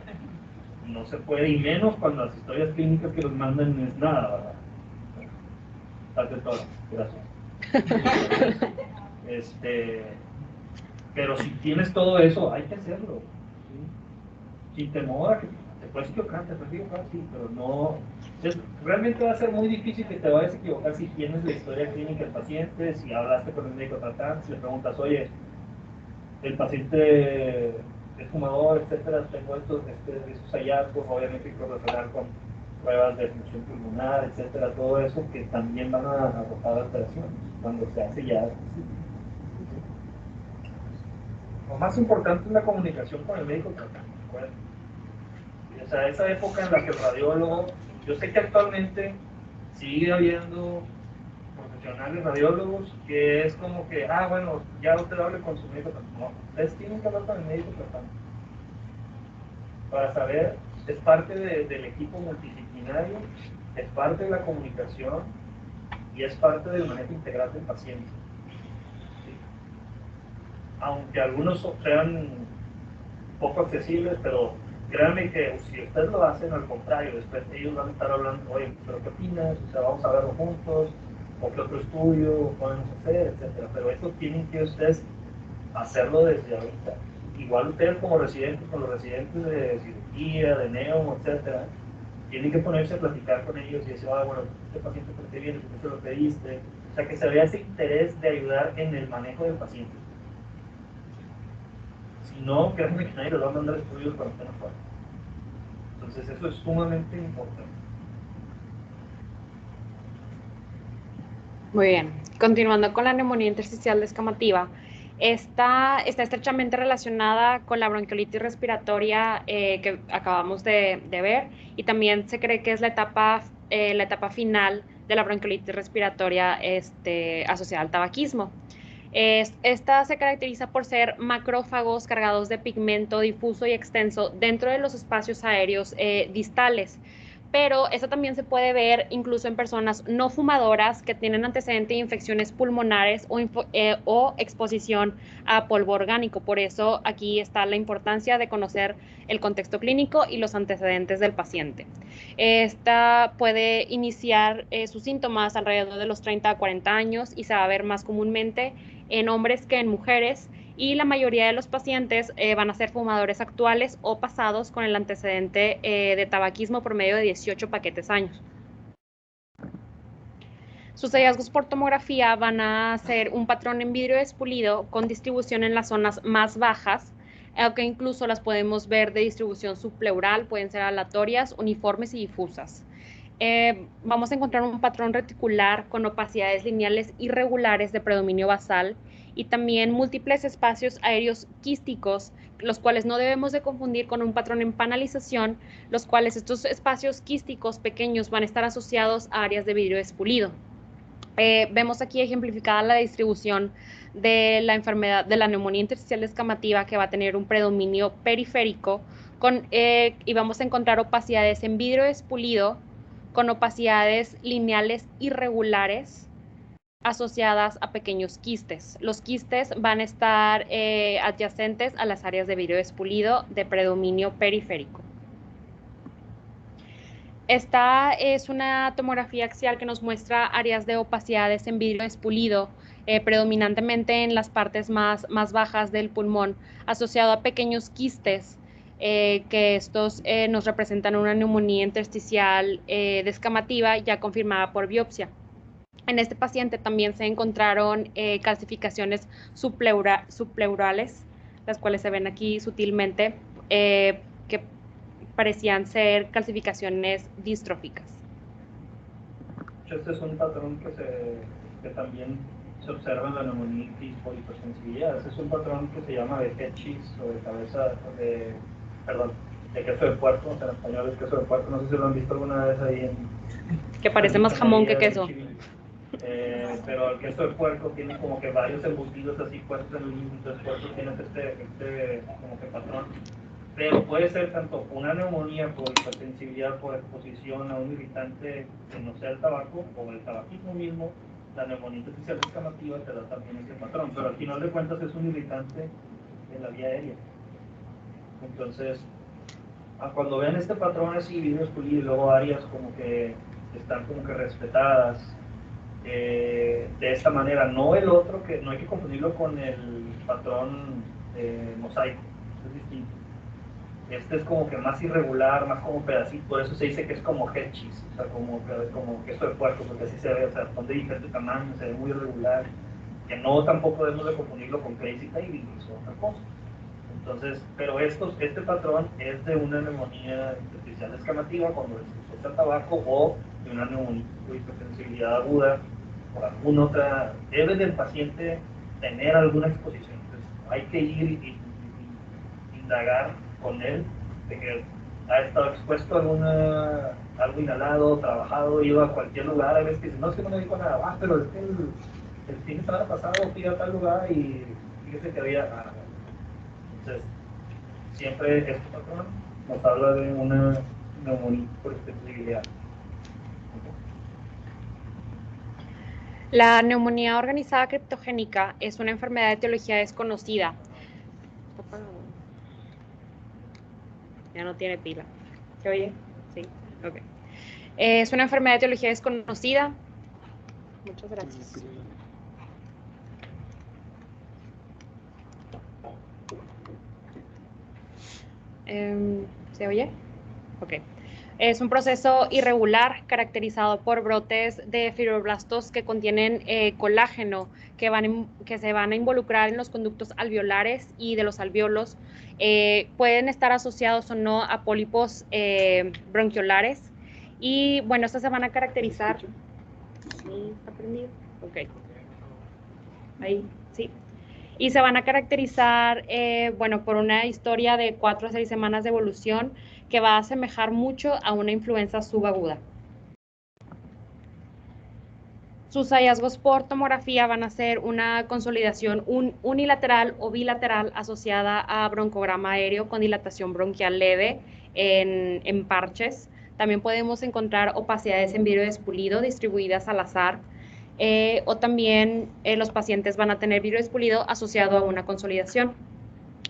no se puede, y menos cuando las historias clínicas que nos mandan no es nada, ¿verdad? Parte todo, gracias. Pero si tienes todo eso, hay que hacerlo. ¿Sí? Sin temor a que te puedes equivocar, sí, pero no. Realmente va a ser muy difícil que te vayas a equivocar si tienes la historia clínica del paciente, si hablaste con el médico tratante, si le preguntas, oye, el paciente es fumador, etcétera, tengo esos hallazgos, obviamente hay que corroborar con pruebas de función pulmonar, etcétera, todo eso que también van a arrojar alteraciones cuando se hace ya. Lo más importante es la comunicación con el médico tratante. O sea, esa época en la que el radiólogo, yo sé que actualmente sigue habiendo profesionales radiólogos que es como que, bueno, ya usted hable con su médico tratante. No, ustedes tienen que hablar con el médico tratante para saber, es parte del equipo multidisciplinario, es parte de la comunicación y es parte del manejo integral del paciente. ¿Sí? Aunque algunos sean poco accesibles, pero créanme que si ustedes lo hacen, al contrario, después ellos van a estar hablando, oye, ¿pero qué opinas? O sea, vamos a verlo juntos, o qué otro estudio podemos hacer, etcétera. Pero esto tienen que ustedes hacerlo desde ahorita. Igual ustedes como residentes, con los residentes de cirugía, de neo, etcétera, tienen que ponerse a platicar con ellos y decir, bueno, este paciente por qué viene, por qué se lo pediste. O sea, que se vea ese interés de ayudar en el manejo del paciente. Si no, créanme que nadie les va a mandar estudios cuando estén afuera. Entonces, eso es sumamente importante. Muy bien. Continuando con la neumonía intersticial descamativa, está estrechamente relacionada con la bronquiolitis respiratoria que acabamos de ver, y también se cree que es la etapa final de la bronquiolitis respiratoria asociada al tabaquismo. Esta se caracteriza por ser macrófagos cargados de pigmento difuso y extenso dentro de los espacios aéreos distales. Pero esto también se puede ver incluso en personas no fumadoras que tienen antecedente de infecciones pulmonares o exposición a polvo orgánico. Por eso aquí está la importancia de conocer el contexto clínico y los antecedentes del paciente. Esta puede iniciar sus síntomas alrededor de los 30 a 40 años y se va a ver más comúnmente en hombres que en mujeres, y la mayoría de los pacientes van a ser fumadores actuales o pasados con el antecedente de tabaquismo por medio de 18 paquetes años. Sus hallazgos por tomografía van a ser un patrón en vidrio despulido con distribución en las zonas más bajas, aunque incluso las podemos ver de distribución subpleural, pueden ser aleatorias, uniformes y difusas. Vamos a encontrar un patrón reticular con opacidades lineales irregulares de predominio basal y también múltiples espacios aéreos quísticos, los cuales no debemos de confundir con un patrón en panalización, los cuales estos espacios quísticos pequeños van a estar asociados a áreas de vidrio despulido. Vemos aquí ejemplificada la distribución de la enfermedad de la neumonía intersticial descamativa, que va a tener un predominio periférico y vamos a encontrar opacidades en vidrio despulido con opacidades lineales irregulares asociadas a pequeños quistes. Los quistes van a estar adyacentes a las áreas de vidrio despulido de predominio periférico. Esta es una tomografía axial que nos muestra áreas de opacidades en vidrio despulido, predominantemente en las partes más bajas del pulmón, asociado a pequeños quistes, que estos nos representan una neumonía intersticial descamativa ya confirmada por biopsia. En este paciente también se encontraron calcificaciones subpleurales, las cuales se ven aquí sutilmente, que parecían ser calcificaciones distróficas. Este es un patrón que también se observa en la neumonitis por hipersensibilidad. Este es un patrón que se llama de head cheese, o de cabeza de queso de puerco, o sea, en español es queso de puerco. No sé si lo han visto alguna vez ahí que parece más jamón que queso. Pero el queso de puerco tiene como que varios embutidos así puestos en el mismo, entonces por eso tienes este como que patrón. Pero puede ser tanto una neumonía por hipersensibilidad, por exposición a un irritante que no sea el tabaco, o el tabaquismo mismo. La neumonía intersticial descamativa te da también ese patrón, pero al final de cuentas es un irritante en la vía aérea. Entonces, cuando vean este patrón así, vidrio despulido, y luego áreas como que están como que respetadas de esta manera, no el otro, que no hay que confundirlo con el patrón mosaico, es distinto. Este es como que más irregular, más como pedacito, por eso se dice que es como head cheese, o sea, como queso de puerco, porque así se ve, o sea, son de diferente tamaño, se ve muy irregular, que no tampoco debemos de confundirlo con crazy tailing, es otra cosa. Entonces, pero este patrón es de una neumonía intersticial descamativa cuando se el tabaco, o de una neumonía de hipersensibilidad aguda por alguna otra. Debe del paciente tener alguna exposición. Entonces, hay que ir y indagar con él de que ha estado expuesto a algo inhalado, trabajado, ido a cualquier lugar. A veces que no, es que no me dijo nada, pero es que el fin de semana pasado fui a tal lugar y fíjese que había. Entonces, siempre este patrón nos habla de una neumonía por hipersensibilidad. La neumonía organizada criptogénica es una enfermedad de etiología desconocida. Ya no tiene pila. ¿Se oye? Sí, ok. Es una enfermedad de etiología desconocida. Muchas gracias. ¿Se oye? Ok. Es un proceso irregular caracterizado por brotes de fibroblastos que contienen colágeno que se van a involucrar en los conductos alveolares y de los alvéolos. Pueden estar asociados o no a pólipos bronquiolares. Y bueno, estos se van a caracterizar. ¿Sí? ¿Está prendido? Ok. Ahí, sí. Y se van a caracterizar, bueno, por una historia de 4 a 6 semanas de evolución que va a asemejar mucho a una influenza subaguda. Sus hallazgos por tomografía van a ser una consolidación unilateral o bilateral asociada a broncograma aéreo con dilatación bronquial leve en parches. También podemos encontrar opacidades en vidrio despulido distribuidas al azar. O también los pacientes van a tener vidrio despulido asociado a una consolidación.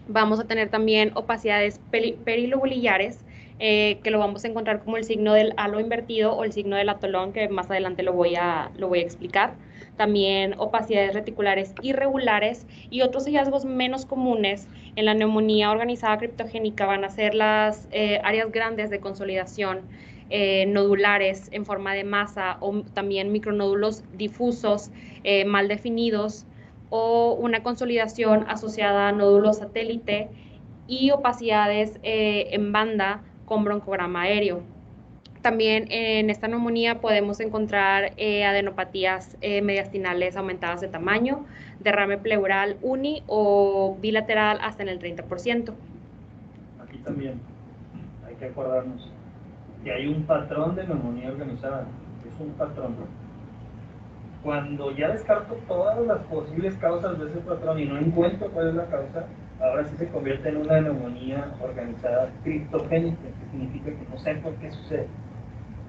Vamos a tener también opacidades perilobulillares, que lo vamos a encontrar como el signo del halo invertido o el signo del atolón, que más adelante lo voy a explicar. También opacidades reticulares irregulares y otros hallazgos menos comunes en la neumonía organizada criptogénica van a ser las áreas grandes de consolidación, nodulares en forma de masa o también micronódulos difusos mal definidos, o una consolidación asociada a nódulos satélite y opacidades en banda con broncograma aéreo. También en esta neumonía podemos encontrar adenopatías mediastinales aumentadas de tamaño, derrame pleural uni o bilateral hasta en el 30%. Aquí también hay que acordarnos que hay un patrón de neumonía organizada, es un patrón. Cuando ya descarto todas las posibles causas de ese patrón y no encuentro cuál es la causa, ahora sí se convierte en una neumonía organizada criptogénica, que significa que no sé por qué sucede.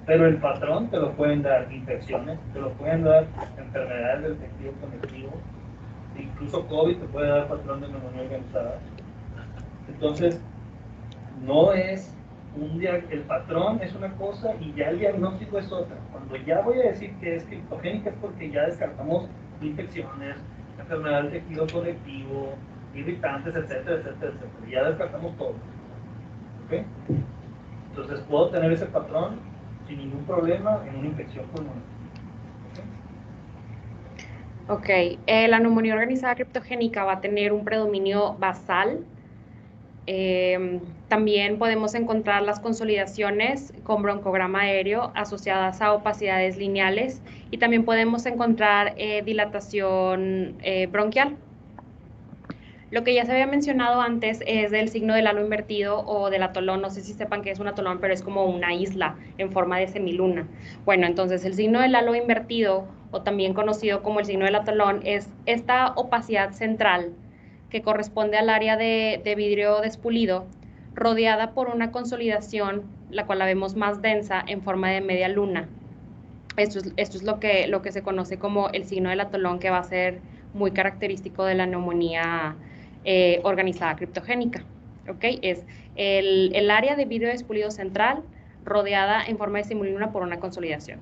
Pero el patrón te lo pueden dar infecciones, te lo pueden dar enfermedades del tejido conectivo, incluso COVID te puede dar patrón de neumonía organizada. Entonces, no es el patrón es una cosa y ya el diagnóstico es otra. Cuando ya voy a decir que es criptogénica es porque ya descartamos infecciones, enfermedad del tejido conectivo, irritantes, etcétera, etcétera, etcétera. Ya descartamos todo. ¿Okay? Entonces puedo tener ese patrón sin ningún problema en una infección pulmonar. Ok, la neumonía organizada criptogénica va a tener un predominio basal. También podemos encontrar las consolidaciones con broncograma aéreo asociadas a opacidades lineales y también podemos encontrar dilatación bronquial. Lo que ya se había mencionado antes es del signo del halo invertido o del atolón. No sé si sepan qué es un atolón, pero es como una isla en forma de semiluna. Bueno, entonces el signo del halo invertido, o también conocido como el signo del atolón, es esta opacidad central que corresponde al área de vidrio despulido, rodeada por una consolidación, la cual la vemos más densa en forma de media luna. Esto es lo que se conoce como el signo del atolón, que va a ser muy característico de la neumonía organizada criptogénica. ¿Okay? Es el área de vidrio despulido central rodeada en forma de semiluna por una consolidación.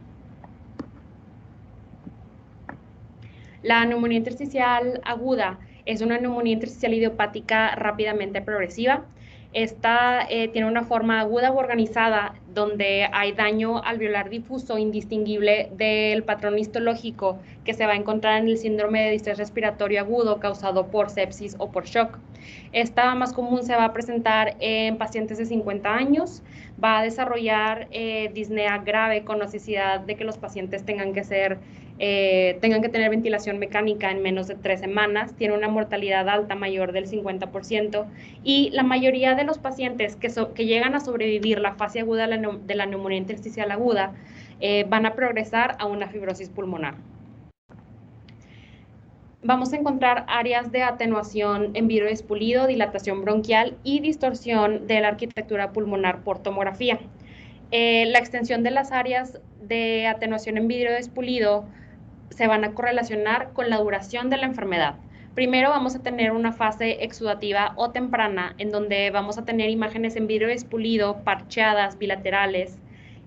La neumonía intersticial aguda es una neumonía intersticial idiopática rápidamente progresiva. Esta tiene una forma aguda u organizada donde hay daño alveolar difuso indistinguible del patrón histológico que se va a encontrar en el síndrome de distrés respiratorio agudo causado por sepsis o por shock. Esta más común se va a presentar en pacientes de 50 años, va a desarrollar disnea grave con necesidad de que los pacientes tengan que tener ventilación mecánica en menos de 3 semanas, tiene una mortalidad alta mayor del 50% y la mayoría de los pacientes que llegan a sobrevivir la fase aguda de la neumonía intersticial aguda van a progresar a una fibrosis pulmonar. Vamos a encontrar áreas de atenuación en vidrio despulido, dilatación bronquial y distorsión de la arquitectura pulmonar por tomografía. La extensión de las áreas de atenuación en vidrio despulido se van a correlacionar con la duración de la enfermedad. Primero vamos a tener una fase exudativa o temprana, en donde vamos a tener imágenes en vidrio expulido, parcheadas, bilaterales,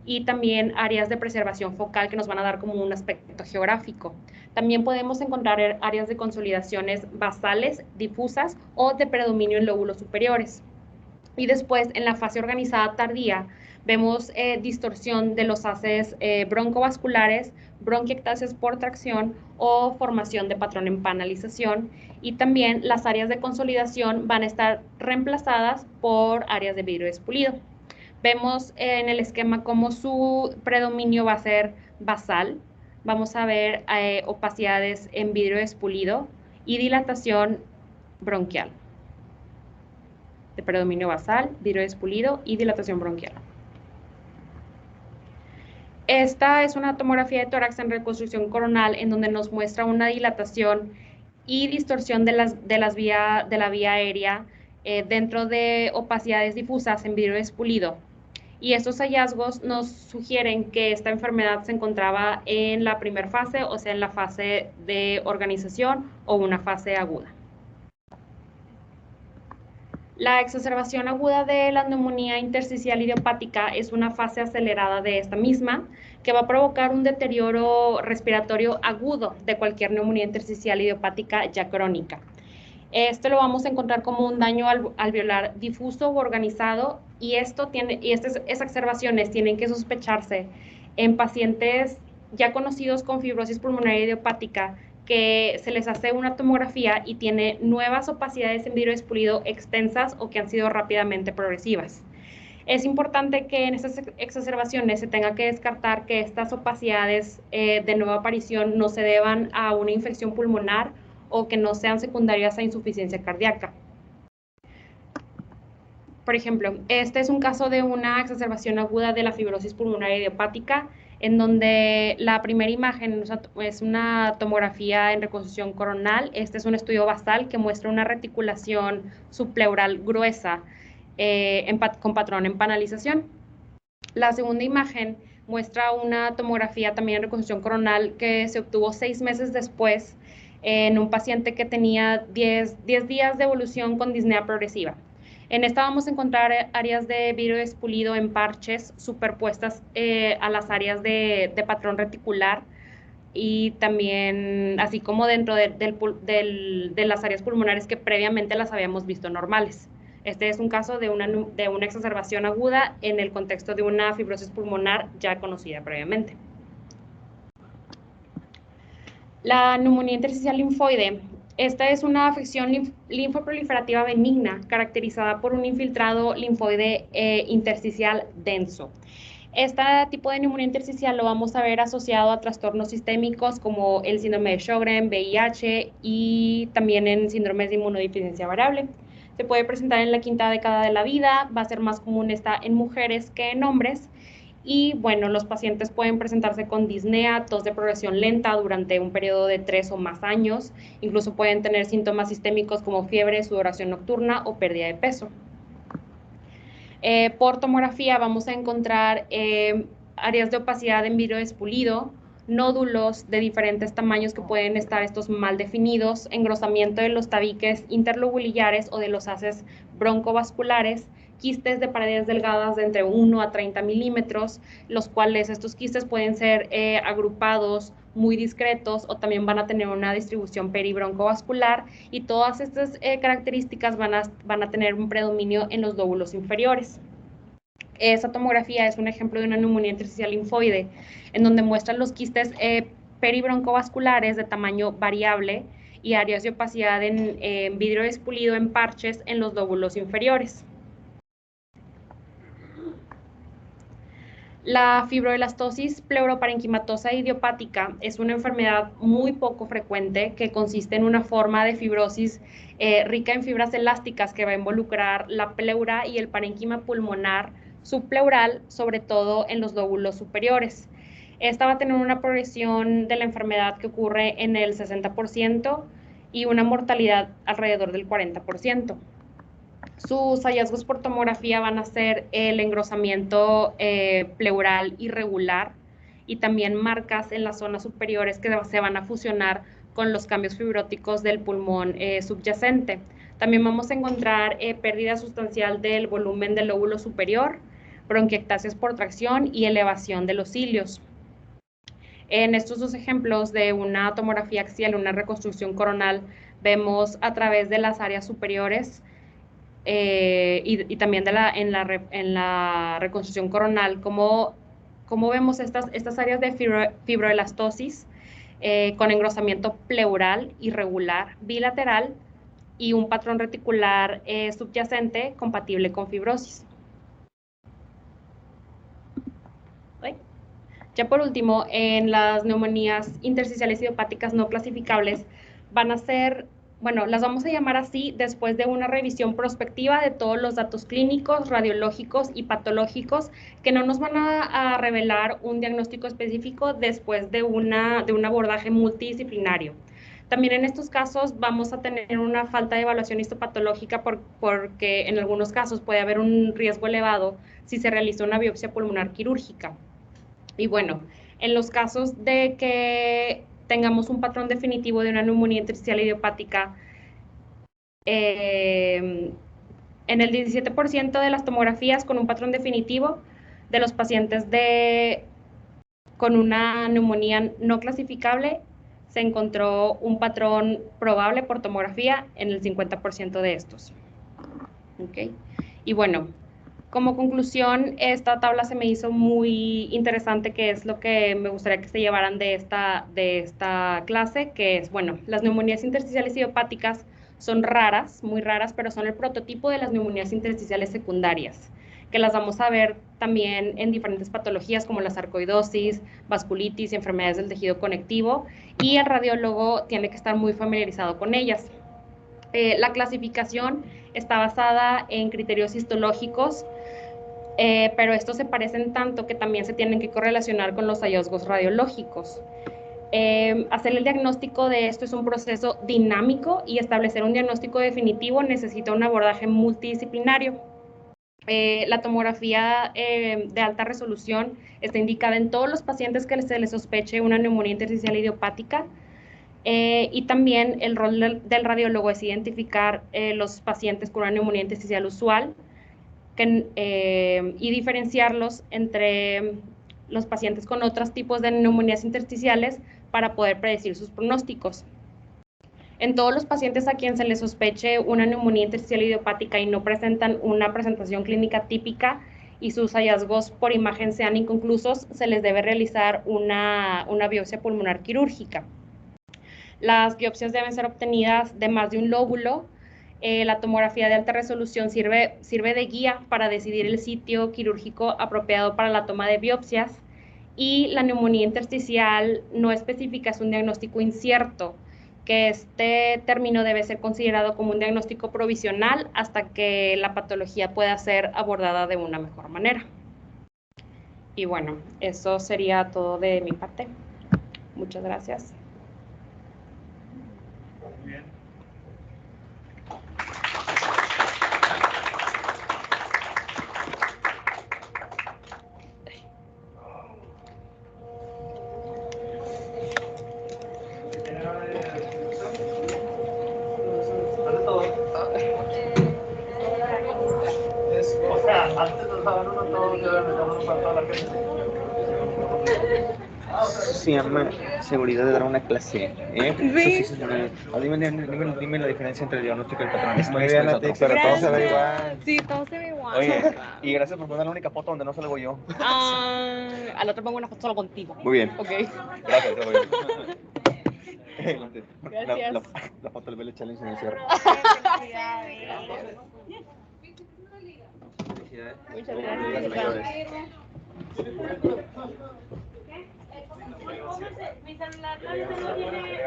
y también áreas de preservación focal que nos van a dar como un aspecto geográfico. También podemos encontrar áreas de consolidaciones basales, difusas o de predominio en lóbulos superiores. Y después, en la fase organizada tardía, vemos distorsión de los haces broncovasculares, bronquiectasias por tracción o formación de patrón en panalización. Y también las áreas de consolidación van a estar reemplazadas por áreas de vidrio expulido. Vemos en el esquema cómo su predominio va a ser basal. Vamos a ver opacidades en vidrio expulido y dilatación bronquial. De predominio basal, vidrio expulido y dilatación bronquial. Esta es una tomografía de tórax en reconstrucción coronal en donde nos muestra una dilatación y distorsión de la vía aérea dentro de opacidades difusas en vidrio expulido. Y estos hallazgos nos sugieren que esta enfermedad se encontraba en la primera fase, o sea, en la fase de organización o una fase aguda. La exacerbación aguda de la neumonía intersticial idiopática es una fase acelerada de esta misma que va a provocar un deterioro respiratorio agudo de cualquier neumonía intersticial idiopática ya crónica. Esto lo vamos a encontrar como un daño alveolar difuso u organizado y estas exacerbaciones tienen que sospecharse en pacientes ya conocidos con fibrosis pulmonar idiopática que se les hace una tomografía y tiene nuevas opacidades en vidrio expulido extensas o que han sido rápidamente progresivas. Es importante que en estas exacerbaciones se tenga que descartar que estas opacidades de nueva aparición no se deban a una infección pulmonar o que no sean secundarias a insuficiencia cardíaca. Por ejemplo, este es un caso de una exacerbación aguda de la fibrosis pulmonar idiopática, en donde la primera imagen es una tomografía en reconstrucción coronal. Este es un estudio basal que muestra una reticulación subpleural gruesa con patrón en panalización. La segunda imagen muestra una tomografía también en reconstrucción coronal que se obtuvo 6 meses después en un paciente que tenía 10 días de evolución con disnea progresiva. En esta vamos a encontrar áreas de vidrio expulido en parches superpuestas a las áreas de patrón reticular y también así como dentro de las áreas pulmonares que previamente las habíamos visto normales. Este es un caso de una exacerbación aguda en el contexto de una fibrosis pulmonar ya conocida previamente. La neumonía intersticial linfoide. Esta es una afección linfoproliferativa benigna caracterizada por un infiltrado linfoide intersticial denso. Este tipo de neumonía intersticial lo vamos a ver asociado a trastornos sistémicos como el síndrome de Sjögren, VIH y también en síndromes de inmunodeficiencia variable. Se puede presentar en la quinta década de la vida, va a ser más común en mujeres que en hombres. Y bueno, los pacientes pueden presentarse con disnea, tos de progresión lenta durante un periodo de 3 o más años. Incluso pueden tener síntomas sistémicos como fiebre, sudoración nocturna o pérdida de peso. Por tomografía vamos a encontrar áreas de opacidad en vidrio expulido, nódulos de diferentes tamaños que pueden estar estos mal definidos, engrosamiento de los tabiques interlobulillares o de los haces broncovasculares, quistes de paredes delgadas de entre 1 a 30 milímetros, los cuales estos quistes pueden ser agrupados muy discretos o también van a tener una distribución peribroncovascular y todas estas características van a tener un predominio en los lóbulos inferiores. Esa tomografía es un ejemplo de una neumonía intersticial linfoide en donde muestran los quistes peribroncovasculares de tamaño variable y áreas de opacidad en vidrio expulido en parches en los lóbulos inferiores. La fibroelastosis pleuroparenquimatosa idiopática es una enfermedad muy poco frecuente que consiste en una forma de fibrosis rica en fibras elásticas que va a involucrar la pleura y el parénquima pulmonar subpleural, sobre todo en los lóbulos superiores. Esta va a tener una progresión de la enfermedad que ocurre en el 60% y una mortalidad alrededor del 40%. Sus hallazgos por tomografía van a ser el engrosamiento pleural irregular y también marcas en las zonas superiores que se van a fusionar con los cambios fibróticos del pulmón subyacente. También vamos a encontrar pérdida sustancial del volumen del lóbulo superior, bronquiectasias por tracción y elevación de los cilios. En estos dos ejemplos de una tomografía axial, una reconstrucción coronal, vemos a través de las áreas superiores y también en la reconstrucción coronal cómo vemos estas áreas de fibroelastosis con engrosamiento pleural irregular bilateral y un patrón reticular subyacente compatible con fibrosis. Ya por último, en las neumonías intersticiales idiopáticas no clasificables van a ser, bueno, las vamos a llamar así después de una revisión prospectiva de todos los datos clínicos, radiológicos y patológicos que no nos van a revelar un diagnóstico específico después de un abordaje multidisciplinario. También en estos casos vamos a tener una falta de evaluación histopatológica porque en algunos casos puede haber un riesgo elevado si se realiza una biopsia pulmonar quirúrgica. Y bueno, en los casos de que tengamos un patrón definitivo de una neumonía intersticial idiopática, en el 17% de las tomografías con un patrón definitivo de los pacientes con una neumonía no clasificable, se encontró un patrón probable por tomografía en el 50% de estos. ¿Okay? Y bueno, como conclusión, esta tabla se me hizo muy interesante, que es lo que me gustaría que se llevaran de esta clase, que es, bueno, las neumonías intersticiales idiopáticas son raras, muy raras, pero son el prototipo de las neumonías intersticiales secundarias, que las vamos a ver también en diferentes patologías como la sarcoidosis, vasculitis y enfermedades del tejido conectivo, y el radiólogo tiene que estar muy familiarizado con ellas. La clasificación está basada en criterios histológicos, pero estos se parecen tanto que también se tienen que correlacionar con los hallazgos radiológicos. Hacer el diagnóstico de esto es un proceso dinámico y establecer un diagnóstico definitivo necesita un abordaje multidisciplinario. La tomografía de alta resolución está indicada en todos los pacientes que se les sospeche una neumonía intersticial idiopática, y también el rol del radiólogo es identificar los pacientes con una neumonía intersticial usual y diferenciarlos entre los pacientes con otros tipos de neumonías intersticiales para poder predecir sus pronósticos. En todos los pacientes a quien se les sospeche una neumonía intersticial idiopática y no presentan una presentación clínica típica y sus hallazgos por imagen sean inconclusos, se les debe realizar una biopsia pulmonar quirúrgica. Las biopsias deben ser obtenidas de más de un lóbulo. La tomografía de alta resolución sirve de guía para decidir el sitio quirúrgico apropiado para la toma de biopsias, y la neumonía intersticial no específica es un diagnóstico incierto, que este término debe ser considerado como un diagnóstico provisional hasta que la patología pueda ser abordada de una mejor manera. Y bueno, eso sería todo de mi parte. Muchas gracias. Muy bien. O sea, antes nos daban uno todo, y ahora nos daban uno para toda la gente. Se llama seguridad de dar una clase. Sí. Dime la diferencia entre el diagnóstico y el patrón. Muy bien, a ti, pero todo se ve igual. Sí, todo se ve igual. Oye, y gracias por poner la única foto donde no salgo yo. Al otro pongo una foto solo contigo. Muy bien. Ok. Gracias, muy bien. Gracias. La foto del Vele Challenge en el cierre. Muchas gracias. Mi celular no tiene.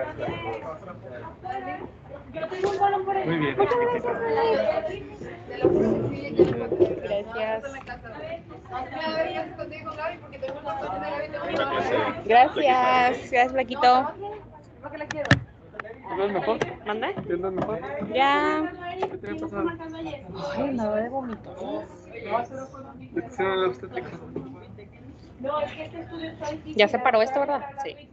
Yo tengo un balón por ahí. Muy bien. Gracias, Flaquito. ¿Te ves mejor? ¿Manda? ¿Te ves mejor? Ya. ¿Qué te había pasado? Ay, nada de vómito. ¿Te hicieron la obstétrica? Ya se paró esto, ¿verdad? Sí.